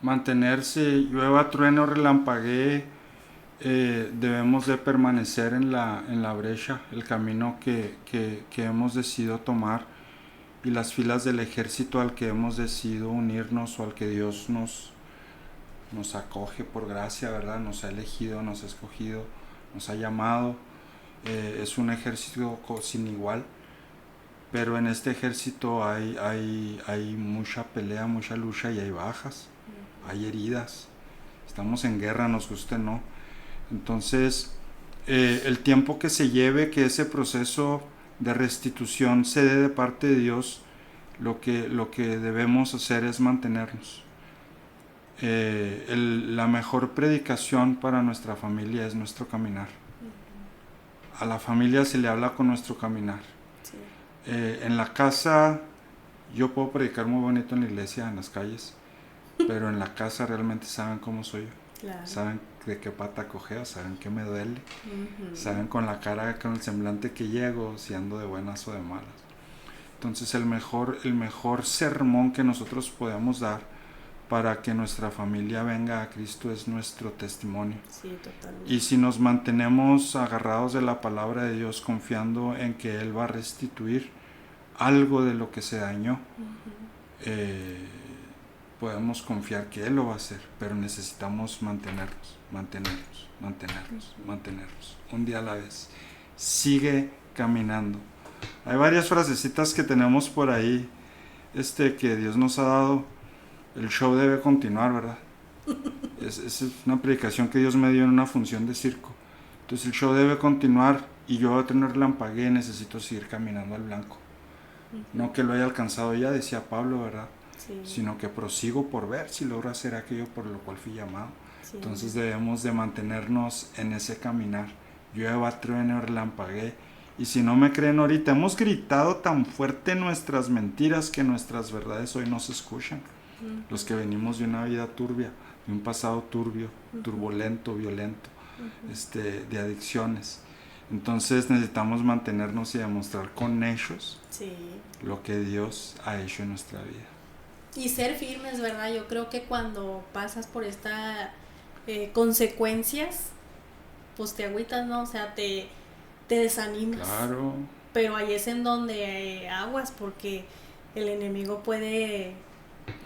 Mantenerse, llueva, trueno, relampaguee, debemos de permanecer en la brecha, el camino que hemos decidido tomar, y las filas del ejército al que hemos decidido unirnos, o al que Dios nos acoge por gracia, ¿verdad? Nos ha elegido, nos ha escogido, nos ha llamado. Es un ejército sin igual, pero en este ejército hay mucha pelea, mucha lucha, y hay bajas, hay heridas. Estamos en guerra, nos guste o no. Entonces, el tiempo que se lleve, que ese proceso de restitución se dé de parte de Dios, lo que debemos hacer es mantenernos. La mejor predicación para nuestra familia es nuestro caminar. A la familia se le habla con nuestro caminar. Sí. En la casa yo puedo predicar muy bonito en la iglesia, en las calles, pero en la casa realmente saben cómo soy yo. Claro. Saben de qué pata cojeo, saben qué me duele, Ujú. saben con la cara, con el semblante que llego, si ando de buenas o de malas. Entonces el mejor sermón que nosotros podemos dar para que nuestra familia venga a Cristo es nuestro testimonio. Sí, totalmente. Y si nos mantenemos agarrados de la palabra de Dios, confiando en que Él va a restituir algo de lo que se dañó, podemos confiar que Él lo va a hacer, pero necesitamos mantenernos, un día a la vez. Sigue caminando. Hay varias frasecitas que tenemos por ahí, que Dios nos ha dado. El show debe continuar, ¿verdad? Es una predicación que Dios me dio en una función de circo. Entonces el show debe continuar y yo voy a tener relampagué y necesito seguir caminando al blanco. No que lo haya alcanzado ya, decía Pablo, ¿verdad? Sí, Sino que prosigo por ver si logro hacer aquello por lo cual fui llamado. sí. Entonces debemos de mantenernos en ese caminar. Llueva, truene, relampaguee. Y si no me creen ahorita, hemos gritado tan fuerte nuestras mentiras que nuestras verdades hoy no se escuchan. Los que venimos de una vida turbia, de un pasado turbio, turbulento, violento, de adicciones. Entonces necesitamos mantenernos y demostrar con hechos Sí. lo que Dios ha hecho en nuestra vida. Y ser firmes, ¿verdad? Yo creo que cuando pasas por estas consecuencias, pues te agüitas, ¿no? O sea, te desanimas. Claro. Pero ahí es en donde aguas, porque el enemigo puede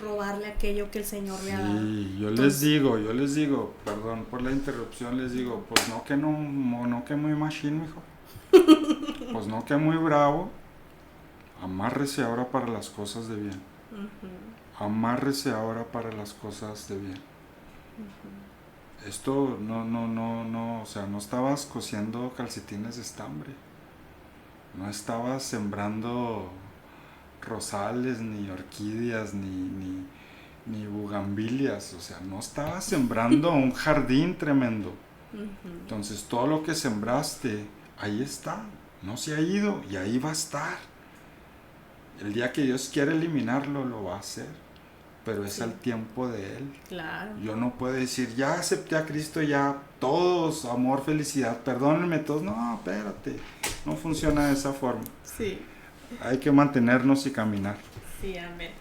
robarle aquello que el Señor le ha dado. Sí, yo Entonces, les digo, perdón por la interrupción, les digo, pues no que muy machín, mijo. Pues no que muy bravo. Amárrese ahora para las cosas de bien. Amárrese ahora para las cosas de bien. Esto no, o sea, no estabas cosiendo calcetines de estambre. No estabas sembrando rosales, ni orquídeas, ni bugambilias. O sea, no estabas sembrando un jardín tremendo. Entonces todo lo que sembraste, ahí está. No se ha ido y ahí va a estar. El día que Dios quiere eliminarlo, lo va a hacer. Pero es al tiempo de Él. claro. Yo no puedo decir, ya acepté a Cristo, ya todos, amor, felicidad, perdónenme todos. No, espérate, no funciona de esa forma. Sí. Hay que mantenernos y caminar. Sí, amén.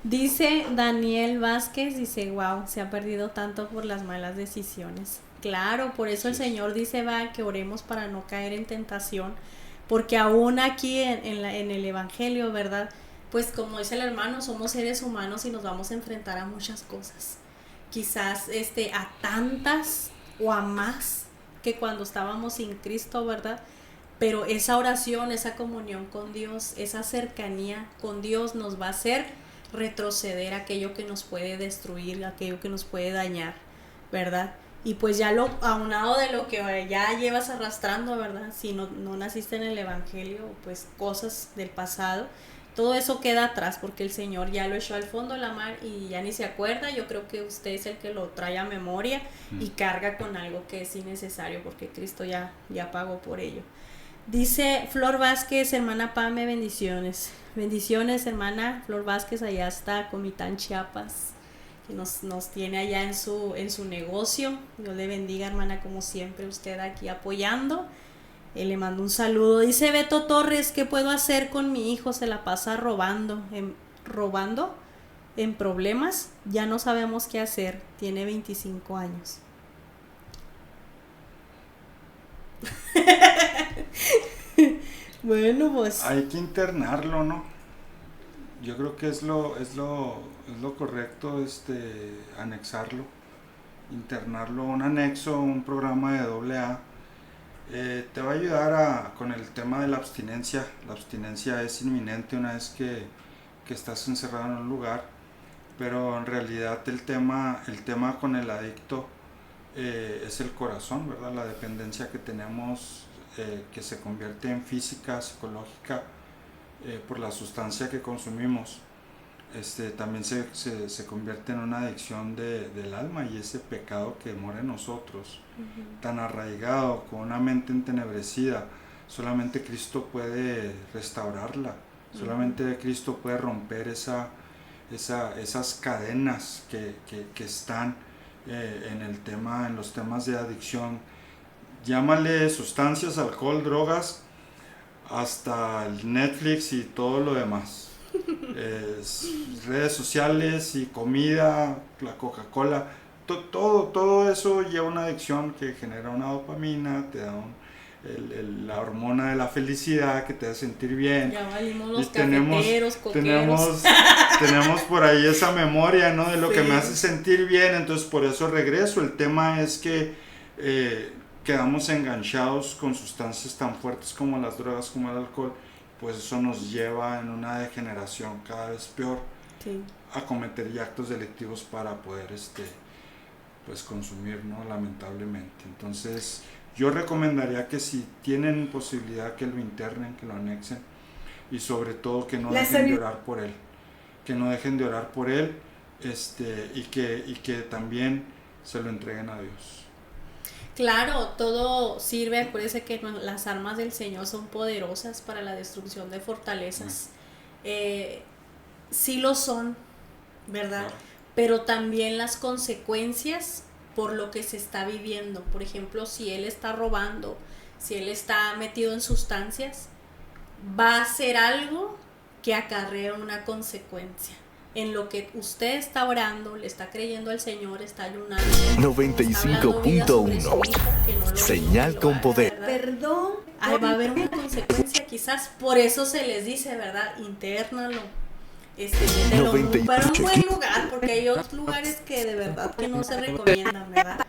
Dice Daniel Vázquez, dice, wow, se ha perdido tanto por las malas decisiones. Claro, por eso el Señor dice, va, que oremos para no caer en tentación, porque aún aquí en el Evangelio, ¿verdad? Pues como dice el hermano, somos seres humanos y nos vamos a enfrentar a muchas cosas. Quizás a tantas o a más que cuando estábamos sin Cristo, ¿verdad? Pero esa oración, esa comunión con Dios, esa cercanía con Dios nos va a hacer retroceder aquello que nos puede destruir, aquello que nos puede dañar, ¿verdad? Y pues ya aunado de lo que ya llevas arrastrando, ¿verdad? Si no naciste en el Evangelio, pues cosas del pasado, todo eso queda atrás porque el Señor ya lo echó al fondo de la mar y ya ni se acuerda. Yo creo que usted es el que lo trae a memoria y carga con algo que es innecesario porque Cristo ya pagó por ello. Dice Flor Vázquez, hermana Pame, bendiciones. Bendiciones, hermana Flor Vázquez, allá está Comitán, Chiapas, que nos tiene allá en su negocio. Dios le bendiga, hermana, como siempre, usted aquí apoyando. Le mando un saludo. Dice Beto Torres, ¿qué puedo hacer con mi hijo? Se la pasa robando en problemas. Ya no sabemos qué hacer. Tiene 25 años. Bueno, pues Hay que internarlo, ¿no? Yo creo que es lo correcto, anexarlo, internarlo, un anexo, un programa de AA. Te va a ayudar con el tema de la abstinencia. La abstinencia es inminente una vez que estás encerrado en un lugar, pero en realidad el tema con el adicto es el corazón, ¿verdad? La dependencia que tenemos, que se convierte en física, psicológica, por la sustancia que consumimos. También se convierte en una adicción del alma, y ese pecado que mora en nosotros, tan arraigado, con una mente entenebrecida, solamente Cristo puede restaurarla, solamente Cristo puede romper esas cadenas que están en los temas de adicción. Llámale sustancias, alcohol, drogas, hasta el Netflix y todo lo demás. Redes sociales y comida, la Coca-Cola, todo eso lleva una adicción que genera una dopamina, te da la hormona de la felicidad que te hace sentir bien. Ya valimos los Y tenemos, cafeteros, coqueros. tenemos por ahí esa memoria, ¿no? De lo que Sí. me hace sentir bien, entonces por eso regreso. El tema es que quedamos enganchados con sustancias tan fuertes como las drogas, como el alcohol, pues eso nos lleva en una degeneración cada vez peor Sí. a cometer ya actos delictivos para poder pues consumir, ¿no? Lamentablemente. Entonces yo recomendaría que si tienen posibilidad que lo internen, que lo anexen, y sobre todo que no dejen de orar por él, que no dejen de orar por él, y que también se lo entreguen a Dios. Claro, todo sirve. Acuérdese que las armas del Señor son poderosas para la destrucción de fortalezas. Sí lo son, ¿verdad? Claro. Pero también las consecuencias por lo que se está viviendo. Por ejemplo, si él está robando, si él está metido en sustancias, va a hacer algo que acarrea una consecuencia. En lo que usted está orando, le está creyendo al Señor, está ayunando. 95.1 Señal con poder. Perdón. Ahí va a haber una consecuencia, quizás. Por eso se les dice, ¿verdad? Internalo. Mételo para un buen lugar, porque hay otros lugares que de verdad que no se recomiendan, ¿verdad?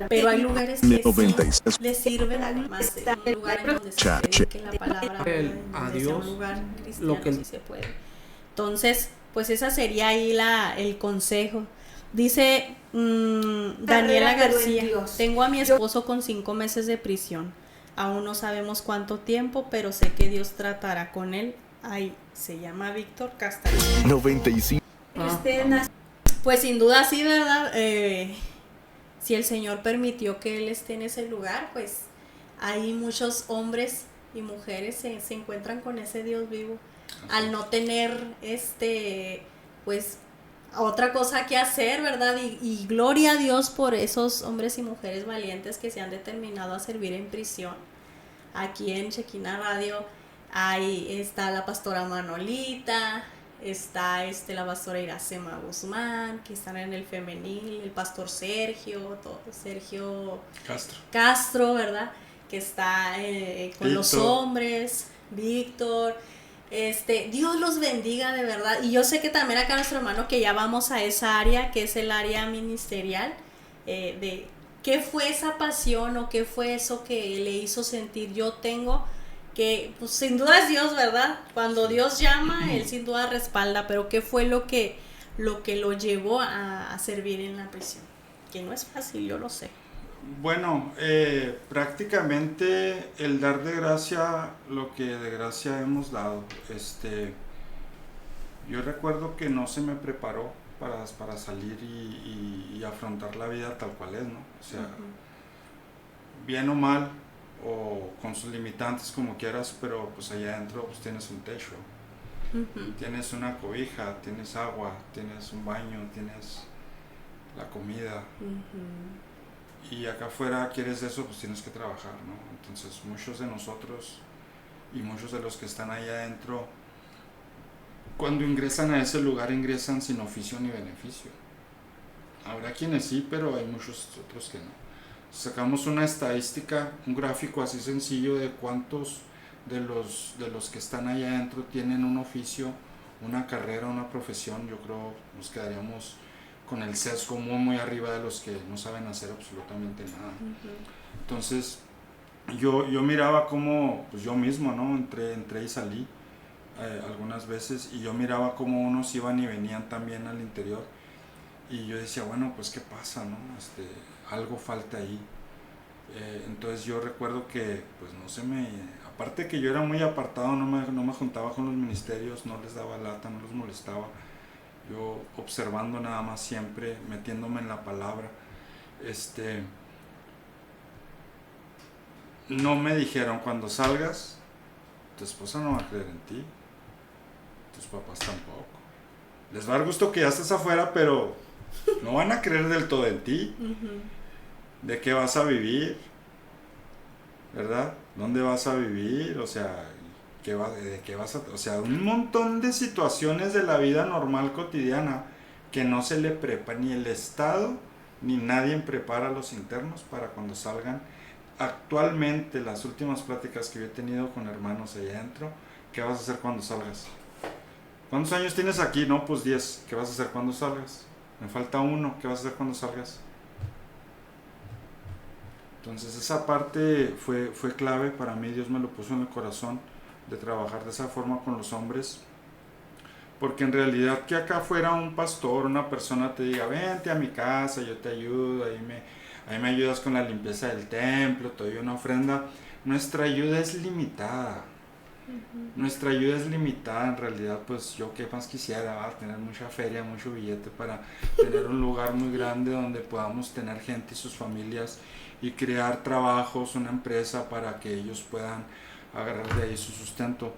Pero hay lugares que sí les sirven, además un lugar en donde se predique la palabra, ¿verdad? A Donde sea un Dios, lugar cristiano, lo que- sí se puede. Entonces, pues esa sería ahí el consejo. Dice Daniela pero en García, Dios. tengo a mi esposo con 5 meses de prisión. Aún no sabemos cuánto tiempo, pero sé que Dios tratará con él. Ay, se llama Víctor Castañeda. 95. Pues sin duda sí, ¿verdad? Si el Señor permitió que él esté en ese lugar, pues hay muchos hombres y mujeres se encuentran con ese Dios vivo. Al no tener pues otra cosa que hacer, ¿verdad? Y gloria a Dios por esos hombres y mujeres valientes que se han determinado a servir en prisión. Aquí en Chequina Radio ahí está la pastora Manolita, está la pastora Iracema Guzmán, que están en el femenil, el pastor Sergio Castro, ¿verdad? Que está con los Víctor. hombres, Víctor. Dios los bendiga de verdad. Y yo sé que también acá nuestro hermano, que ya vamos a esa área, que es el área ministerial, de qué fue esa pasión o qué fue eso que le hizo sentir. Yo tengo que, pues sin duda es Dios, ¿verdad? Cuando Dios llama, Él sin duda respalda, pero qué fue lo que lo llevó a servir en la prisión. Que no es fácil, yo lo sé. Bueno, prácticamente el dar de gracia lo que de gracia hemos dado. Yo recuerdo que no se me preparó para salir y afrontar la vida tal cual es, ¿no? O sea, bien o mal, o con sus limitantes como quieras, pero pues allá adentro pues tienes un techo, tienes una cobija, tienes agua, tienes un baño, tienes la comida. Y acá afuera quieres eso, pues tienes que trabajar, ¿no? Entonces muchos de nosotros y muchos de los que están ahí adentro, cuando ingresan a ese lugar, ingresan sin oficio ni beneficio. Habrá quienes sí, pero hay muchos otros que no. Sacamos una estadística, un gráfico así sencillo de cuántos de los que están ahí adentro tienen un oficio, una carrera, una profesión. Yo creo nos quedaríamos con el sesgo muy arriba de los que no saben hacer absolutamente nada. Entonces yo miraba cómo, pues yo mismo, ¿no? Entré y salí algunas veces, y yo miraba cómo unos iban y venían también al interior, y yo decía, bueno, pues qué pasa, ¿no? Algo falta ahí. Entonces yo recuerdo que pues no se me, aparte que yo era muy apartado, no me juntaba con los ministerios, no les daba lata, no los molestaba, yo observando nada más siempre, metiéndome en la palabra. no me dijeron, cuando salgas, tu esposa no va a creer en ti, tus papás tampoco. Les va a dar gusto que ya estés afuera, pero no van a creer del todo en ti. ¿De qué vas a vivir? ¿Verdad? ¿Dónde vas a vivir? O sea, ¿de qué vas a...? O sea, un montón de situaciones de la vida normal cotidiana que no se le prepara, ni el Estado, ni nadie prepara a los internos para cuando salgan. Actualmente, las últimas pláticas que yo he tenido con hermanos allá adentro, ¿qué vas a hacer cuando salgas? ¿Cuántos años tienes aquí? No, pues 10. ¿Qué vas a hacer cuando salgas? Me falta 1. ¿Qué vas a hacer cuando salgas? Entonces esa parte fue clave para mí. Dios me lo puso en el corazón de trabajar de esa forma con los hombres, porque en realidad que acá fuera un pastor, una persona te diga, vente a mi casa, yo te ayudo, ahí me ayudas con la limpieza del templo, te doy una ofrenda. Nuestra ayuda es limitada. Nuestra ayuda es limitada. En realidad, pues yo qué más quisiera, tener mucha feria, mucho billete para tener un lugar muy grande donde podamos tener gente y sus familias y crear trabajos, una empresa para que ellos puedan agarrar de ahí su sustento,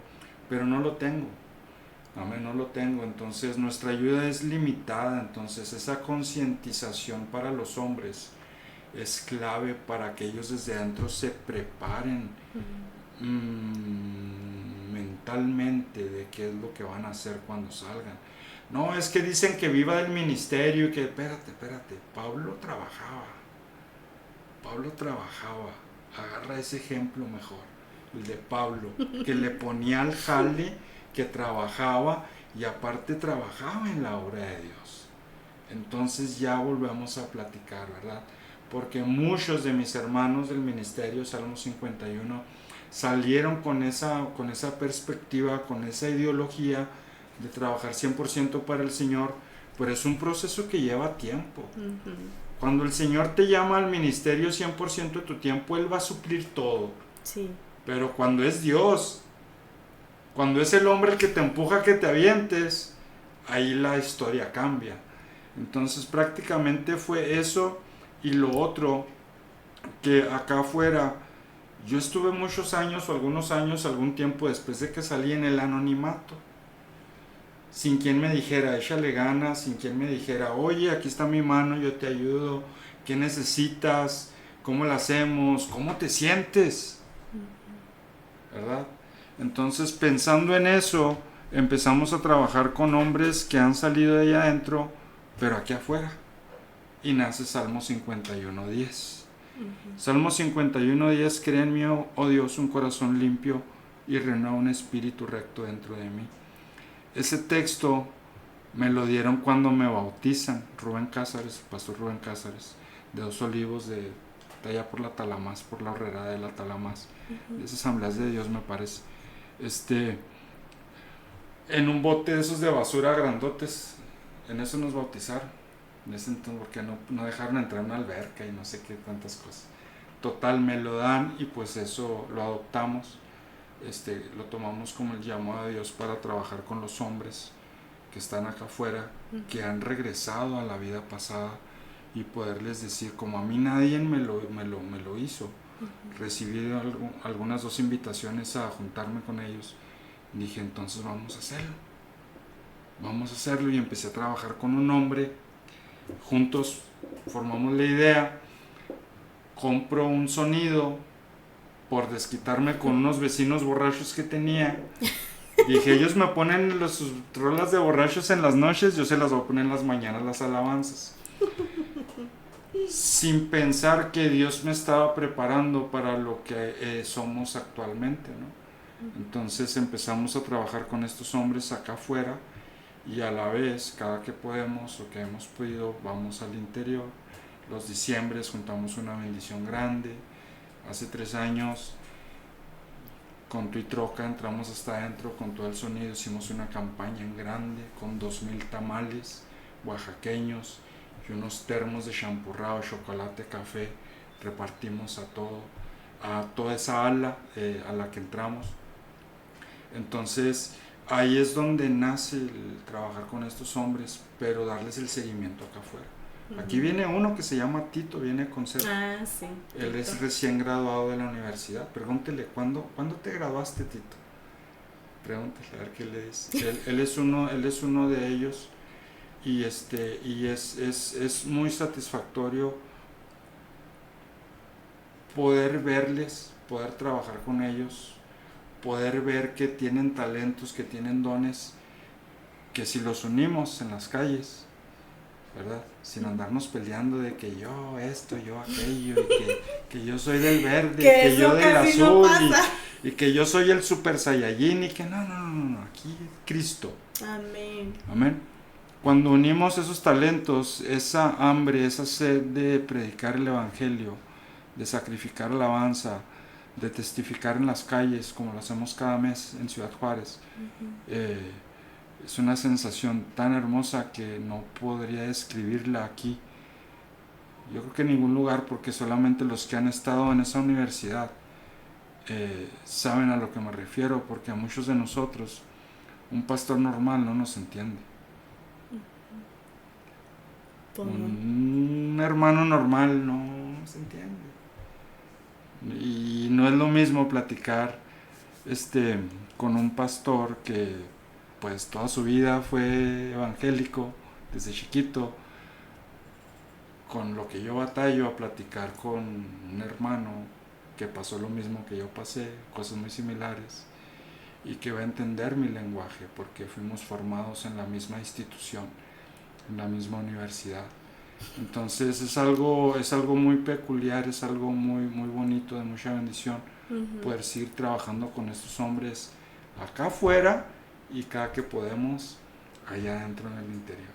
pero no lo tengo. Amén, no lo tengo. Entonces nuestra ayuda es limitada. Entonces esa concientización para los hombres es clave para que ellos desde adentro se preparen mentalmente de qué es lo que van a hacer cuando salgan. No, es que dicen que viva del ministerio y que, espérate, Pablo trabajaba, agarra ese ejemplo mejor, el de Pablo, que le ponía al jale, que trabajaba y aparte trabajaba en la obra de Dios. Entonces ya volvemos a platicar, ¿verdad? Porque muchos de mis hermanos del ministerio, Salmo 51, salieron con esa perspectiva, con esa ideología de trabajar 100% para el Señor, pero es un proceso que lleva tiempo. Cuando el Señor te llama al ministerio 100% de tu tiempo, Él va a suplir todo. Sí. Pero cuando es Dios, cuando es el hombre el que te empuja a que te avientes, ahí la historia cambia. Entonces prácticamente fue eso. Y lo otro, que acá afuera, yo estuve muchos años o algunos años, algún tiempo después de que salí, en el anonimato, sin quien me dijera, échale ganas, sin quien me dijera, oye, aquí está mi mano, yo te ayudo, ¿qué necesitas? ¿Cómo la hacemos? ¿Cómo te sientes? ¿Verdad? Entonces, pensando en eso, empezamos a trabajar con hombres que han salido de allá adentro, pero aquí afuera. Y nace Salmo 51:10. Salmo 51:10, crea en mí, oh Dios, un corazón limpio y renueva un espíritu recto dentro de mí. Ese texto me lo dieron cuando me bautizan, Rubén Cázares, el pastor Rubén Cázares, de Dos Olivos, de allá por la Talamás, por la Horrera de la Talamás, de esas asambleas de Dios me parece. En un bote de esos de basura grandotes, en eso nos bautizaron. En ese entonces, porque no dejaron entrar en una alberca y no sé qué tantas cosas. Total, me lo dan y pues eso lo adoptamos. Lo tomamos como el llamado de Dios para trabajar con los hombres que están acá afuera, que han regresado a la vida pasada, y poderles decir, como a mí nadie me lo hizo. Recibí algunas 2 invitaciones a juntarme con ellos. Dije, entonces vamos a hacerlo, y empecé a trabajar con un hombre. Juntos formamos la idea, compro un sonido por desquitarme con unos vecinos borrachos que tenía. Dije, ellos me ponen sus rolas de borrachos en las noches, yo se las voy a poner en las mañanas, las alabanzas. Sin pensar que Dios me estaba preparando para lo que somos actualmente, ¿no? Entonces empezamos a trabajar con estos hombres acá afuera, y a la vez, cada que podemos o que hemos podido, vamos al interior. Los diciembres juntamos una bendición grande. Hace 3 años, con tu y troca, entramos hasta adentro con todo el sonido, hicimos una campaña en grande con 2,000 tamales oaxaqueños y unos termos de champurrado, chocolate, café. Repartimos a toda esa ala a la que entramos. Entonces ahí es donde nace el trabajar con estos hombres, pero darles el seguimiento acá afuera. Aquí viene uno que se llama Tito, viene con Z. Ah, sí. Él Tito. es recién graduado de la universidad. Pregúntele, ¿cuándo te graduaste, Tito? Pregúntele, a ver qué le dice. Él es uno de ellos y es muy satisfactorio poder verles, poder trabajar con ellos, poder ver que tienen talentos, que tienen dones, que si los unimos en las calles, ¿verdad? Sin andarnos peleando de que yo esto, yo aquello, y que yo soy del verde, que yo del casi no azul, pasa. y que yo soy el super saiyajin, y que no, aquí Cristo. Amén. Amén. Cuando unimos esos talentos, esa hambre, esa sed de predicar el evangelio, de sacrificar alabanza, de testificar en las calles, como lo hacemos cada mes en Ciudad Juárez, es una sensación tan hermosa que no podría describirla aquí. Yo creo que en ningún lugar, porque solamente los que han estado en esa universidad saben a lo que me refiero, porque a muchos de nosotros un pastor normal no nos entiende. Un hermano normal no se entiende. Y no es lo mismo platicar con un pastor que pues toda su vida fue evangélico desde chiquito, con lo que yo batallo, a platicar con un hermano que pasó lo mismo que yo pasé, cosas muy similares, y que va a entender mi lenguaje porque fuimos formados en la misma institución, en la misma universidad. Entonces es algo muy peculiar, es algo muy, muy bonito, de mucha bendición, poder seguir trabajando con estos hombres acá afuera y cada que podemos allá adentro en el interior.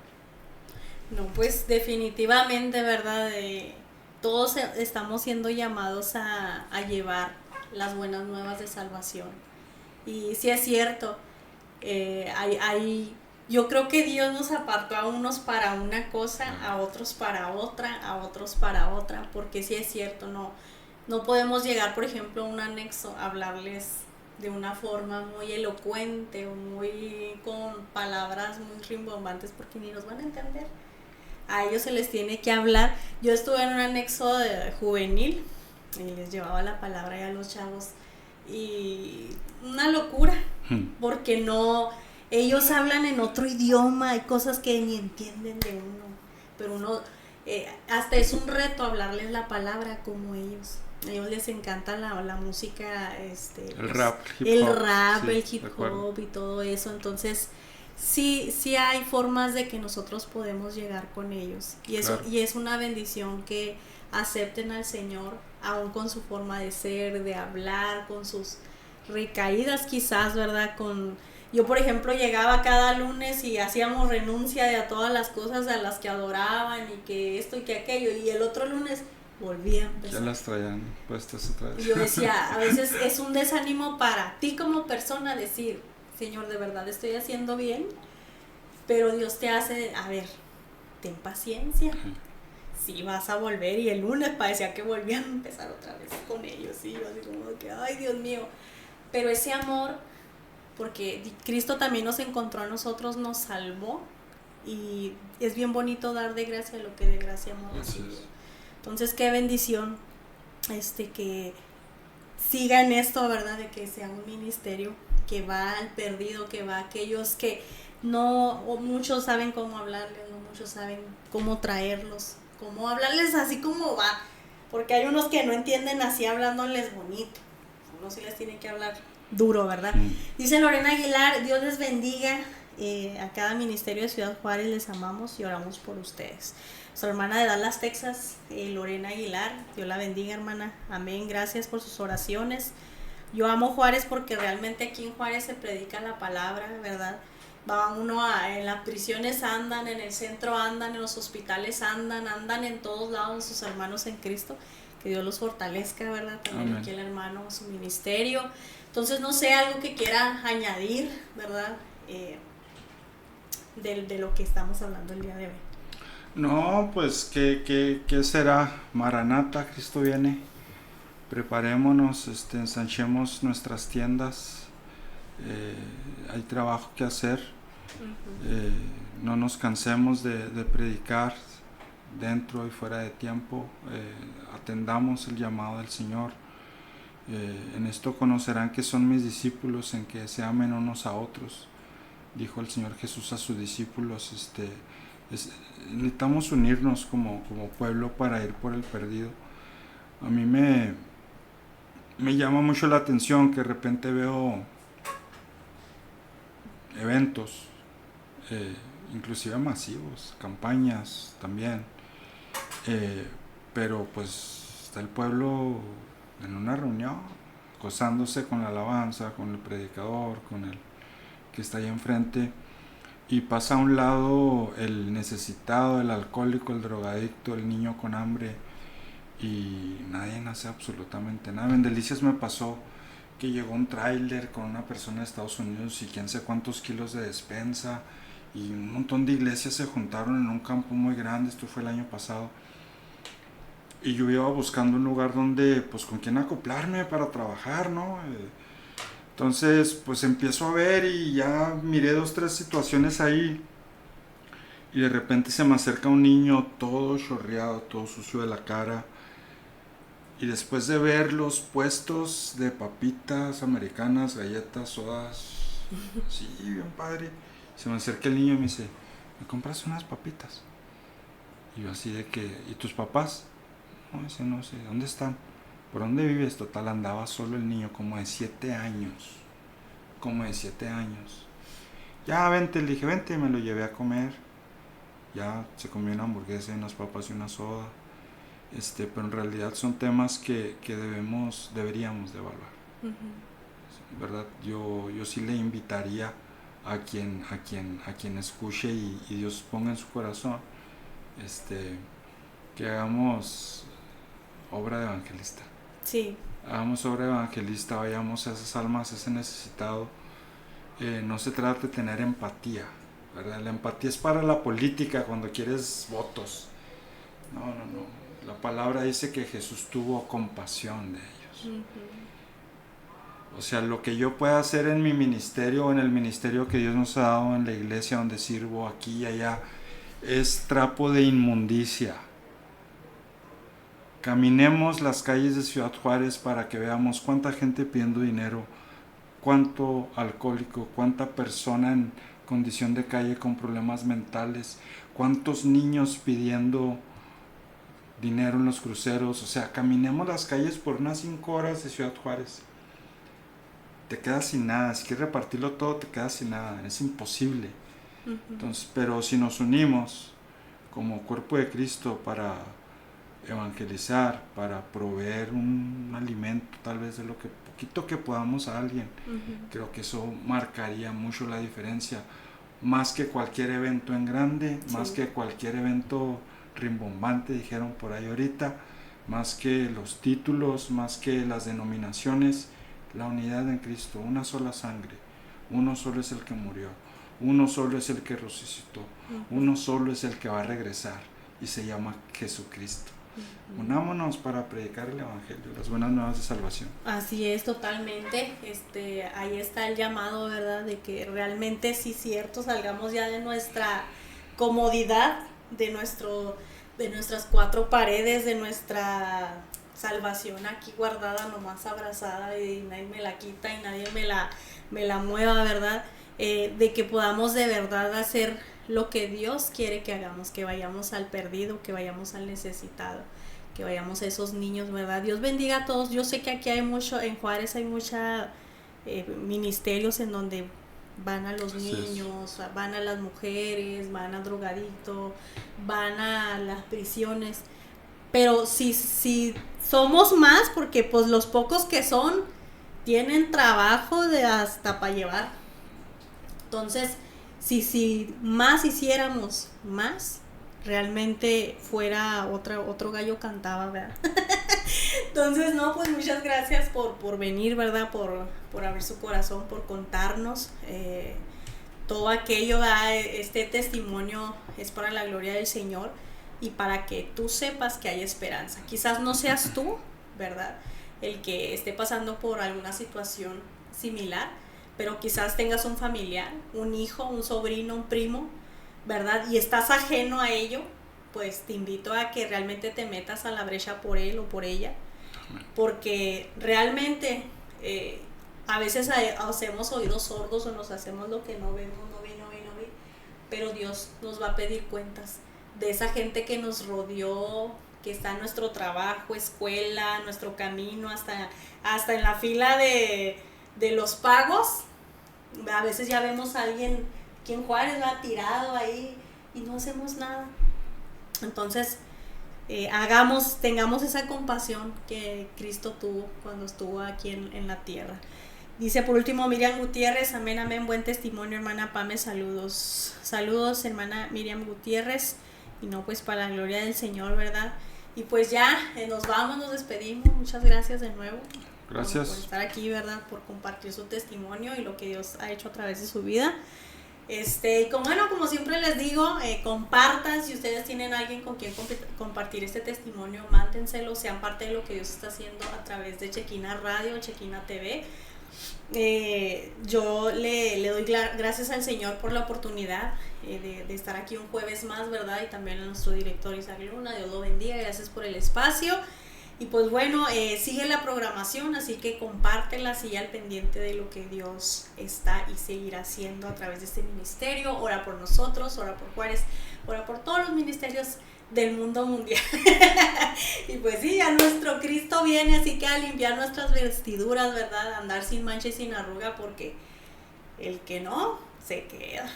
No, pues definitivamente, ¿verdad? Todos estamos siendo llamados a llevar las buenas nuevas de salvación. Y sí es cierto, yo creo que Dios nos apartó a unos para una cosa, a otros para otra, a otros para otra, porque sí es cierto, no podemos llegar, por ejemplo, a un anexo, a hablarles de una forma muy elocuente o muy con palabras muy rimbombantes, porque ni nos van a entender. A ellos se les tiene que hablar. Yo estuve en un anexo juvenil y les llevaba la palabra ya a los chavos, y una locura, porque ellos hablan en otro idioma, hay cosas que ni entienden de uno, pero uno, hasta es un reto hablarles la palabra como ellos. A ellos les encanta la música, el rap, el sí, hip hop y todo eso. Entonces sí hay formas de que nosotros podemos llegar con ellos, y eso, claro. Y es una bendición que acepten al Señor, aún con su forma de ser, de hablar, con sus recaídas quizás, ¿verdad? Yo, por ejemplo, llegaba cada lunes y hacíamos renuncia de a todas las cosas a las que adoraban, y que esto y que aquello, y el otro lunes volvía a empezar. Ya las traían puestas otra vez. Y yo decía, a veces es un desánimo para ti como persona decir, Señor, de verdad estoy haciendo bien, pero Dios te hace, a ver, ten paciencia. Sí, vas a volver, y el lunes parecía que volvían a empezar otra vez con ellos, y yo así como que, ay, Dios mío, pero ese amor, porque Cristo también nos encontró a nosotros, nos salvó, y es bien bonito dar de gracia lo que de gracia hemos recibido. Entonces, qué bendición que siga en esto, ¿verdad? De que sea un ministerio que va al perdido, que va a aquellos que o muchos saben cómo hablarles, no muchos saben cómo traerlos, cómo hablarles así como va, porque hay unos que no entienden así hablándoles bonito, uno sí les tiene que hablar duro, ¿verdad? Dice Lorena Aguilar, Dios les bendiga, a cada ministerio de Ciudad Juárez les amamos y oramos por ustedes. Su hermana de Dallas, Texas, Lorena Aguilar, Dios la bendiga, hermana, amén, gracias por sus oraciones. Yo amo Juárez porque realmente aquí en Juárez se predica la palabra, ¿verdad? Va uno en las prisiones andan, en el centro andan, en los hospitales andan en todos lados sus hermanos en Cristo. Que Dios los fortalezca, ¿verdad? También aquí el hermano, su ministerio. Entonces, no sé, algo que quiera añadir, ¿verdad? De lo que estamos hablando el día de hoy. No, pues, ¿qué será? Maranata, Cristo viene. Preparémonos, ensanchemos nuestras tiendas. Hay trabajo que hacer. No nos cansemos de predicar, dentro y fuera de tiempo, atendamos el llamado del Señor. En esto conocerán que son mis discípulos, en que se amen unos a otros, dijo el Señor Jesús a sus discípulos. Necesitamos unirnos como pueblo para ir por el perdido. A mí me llama mucho la atención que de repente veo eventos, inclusive masivos, campañas también, pero pues está el pueblo en una reunión, gozándose con la alabanza, con el predicador, con el que está ahí enfrente, y pasa a un lado el necesitado, el alcohólico, el drogadicto, el niño con hambre, y nadie hace absolutamente nada. En Delicias me pasó que llegó un tráiler con una persona de Estados Unidos y quién sé cuántos kilos de despensa, y un montón de iglesias se juntaron en un campo muy grande. Esto fue el año pasado, y yo iba buscando un lugar donde, pues, con quien acoplarme para trabajar, ¿no? Entonces, pues empiezo a ver y ya miré 2-3 situaciones ahí, y de repente se me acerca un niño todo chorreado, todo sucio de la cara, y después de ver los puestos de papitas americanas, galletas, sodas, sí, bien padre, se me acerca el niño y me dice, ¿me compras unas papitas? Y yo así de que, ¿y tus papás? No, dice, no sé, ¿dónde están? ¿Por dónde vives? Total, andaba solo el niño, como de 7 años. Ya, vente, le dije, vente, me lo llevé a comer. Ya se comió una hamburguesa, unas papas y una soda. Pero en realidad son temas que deberíamos de evaluar. Uh-huh. ¿Verdad? Yo sí le invitaría a quien escuche y Dios ponga en su corazón, que hagamos obra de evangelista. Sí. Hagamos obra evangelista, vayamos a esas almas, a ese necesitado. No se trata de tener empatía, ¿verdad? La empatía es para la política, cuando quieres votos. No. La palabra dice que Jesús tuvo compasión de ellos. Uh-huh. O sea, lo que yo pueda hacer en mi ministerio o en el ministerio que Dios nos ha dado, en la iglesia donde sirvo, aquí y allá, es trapo de inmundicia. Caminemos las calles de Ciudad Juárez para que veamos cuánta gente pidiendo dinero, cuánto alcohólico, cuánta persona en condición de calle con problemas mentales, cuántos niños pidiendo dinero en los cruceros. O sea, caminemos las calles por unas 5 horas de Ciudad Juárez. Te quedas sin nada. Si quieres repartirlo todo, te quedas sin nada. Es imposible. Uh-huh. Entonces, pero si nos unimos como cuerpo de Cristo para evangelizar, para proveer un alimento, tal vez de lo que poquito que podamos a alguien, uh-huh, creo que eso marcaría mucho la diferencia, más que cualquier evento en grande, sí, más que cualquier evento rimbombante, dijeron por ahí ahorita, más que los títulos, más que las denominaciones. La unidad en Cristo, una sola sangre, uno solo es el que murió, uno solo es el que resucitó, uh-huh, uno solo es el que va a regresar, y se llama Jesucristo. Uh-huh. Unámonos para predicar el evangelio, las buenas nuevas de salvación. Así es, totalmente. Ahí está el llamado, ¿verdad? De que realmente, sí, cierto, salgamos ya de nuestra comodidad, de nuestras 4 paredes, de nuestra salvación aquí guardada, nomás abrazada, y nadie me la quita y nadie me la mueva, ¿verdad? De que podamos de verdad hacer lo que Dios quiere que hagamos, que vayamos al perdido, que vayamos al necesitado, que vayamos a esos niños, ¿verdad? Dios bendiga a todos. Yo sé que aquí hay mucho, en Juárez hay muchos ministerios en donde van a los niños, van a las mujeres, van a drogadictos, van a las prisiones, pero si somos más, porque pues los pocos que son tienen trabajo de hasta para llevar. Entonces, si más hiciéramos más, realmente fuera otro gallo cantaba, ¿verdad? Entonces, no, pues muchas gracias por venir, ¿verdad? Por abrir su corazón, por contarnos todo aquello. Este testimonio es para la gloria del Señor y para que tú sepas que hay esperanza. Quizás no seas tú, ¿verdad?, el que esté pasando por alguna situación similar, pero quizás tengas un familiar, un hijo, un sobrino, un primo, ¿verdad? Y estás ajeno a ello, pues te invito a que realmente te metas a la brecha por él o por ella, porque realmente a veces hacemos oídos sordos o nos hacemos lo que no vemos, no vi, pero Dios nos va a pedir cuentas de esa gente que nos rodeó, que está en nuestro trabajo, escuela, nuestro camino, hasta en la fila de los pagos. A veces ya vemos a alguien aquí en Juárez, va tirado ahí y no hacemos nada. Entonces, tengamos esa compasión que Cristo tuvo cuando estuvo aquí en la tierra. Dice por último Miriam Gutiérrez, amén, buen testimonio, hermana Pame, saludos. Saludos, hermana Miriam Gutiérrez, y no, pues para la gloria del Señor, ¿verdad? Y pues ya, nos vamos, nos despedimos, muchas gracias de nuevo. Gracias. Por estar aquí, ¿verdad? Por compartir su testimonio y lo que Dios ha hecho a través de su vida. Como siempre les digo, compartan, si ustedes tienen alguien con quien compartir este testimonio, mándenselo, sean parte de lo que Dios está haciendo a través de Chequina Radio, Chequina TV. Yo le doy gracias al Señor por la oportunidad de estar aquí un jueves más, ¿verdad? Y también a nuestro director Isaac Luna, Dios lo bendiga, gracias por el espacio. Y pues bueno, sigue la programación, así que compártela, sigue al pendiente de lo que Dios está y seguirá haciendo a través de este ministerio. Ora por nosotros, ora por Juárez, ora por todos los ministerios del mundo mundial. Y pues sí, ya nuestro Cristo viene, así que a limpiar nuestras vestiduras, ¿verdad? A andar sin mancha y sin arruga, porque el que no, se queda.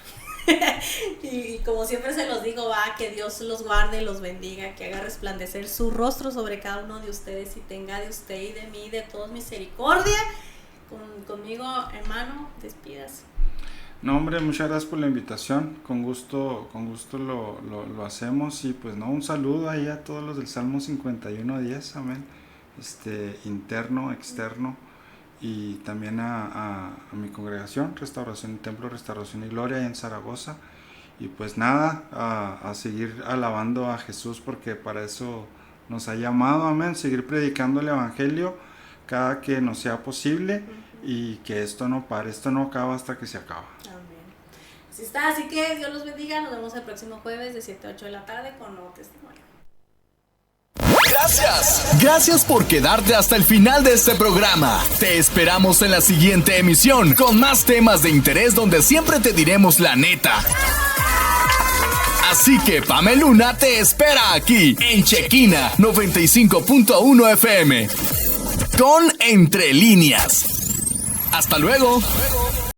Y como siempre se los digo, que Dios los guarde, los bendiga, que haga resplandecer su rostro sobre cada uno de ustedes y tenga de usted y de mí, de todos misericordia. Conmigo, hermano, despídase. No, hombre, muchas gracias por la invitación, con gusto lo hacemos. Y pues no, un saludo ahí a todos los del Salmo 51:10, amén, interno, externo, y también a mi congregación, Templo Restauración y Gloria, en Zaragoza. Y pues nada, a seguir alabando a Jesús, porque para eso nos ha llamado, amén, seguir predicando el Evangelio cada que nos sea posible, y que esto no pare, esto no acaba hasta que se acaba. Amén. Así está, así que Dios los bendiga, nos vemos el próximo jueves de 7 a 8 de la tarde con nuevo testimonio. Gracias por quedarte hasta el final de este programa. Te esperamos en la siguiente emisión con más temas de interés, donde siempre te diremos la neta. Así que Pame Luna te espera aquí en Chequina 95.1 FM con Entre Líneas. Hasta luego.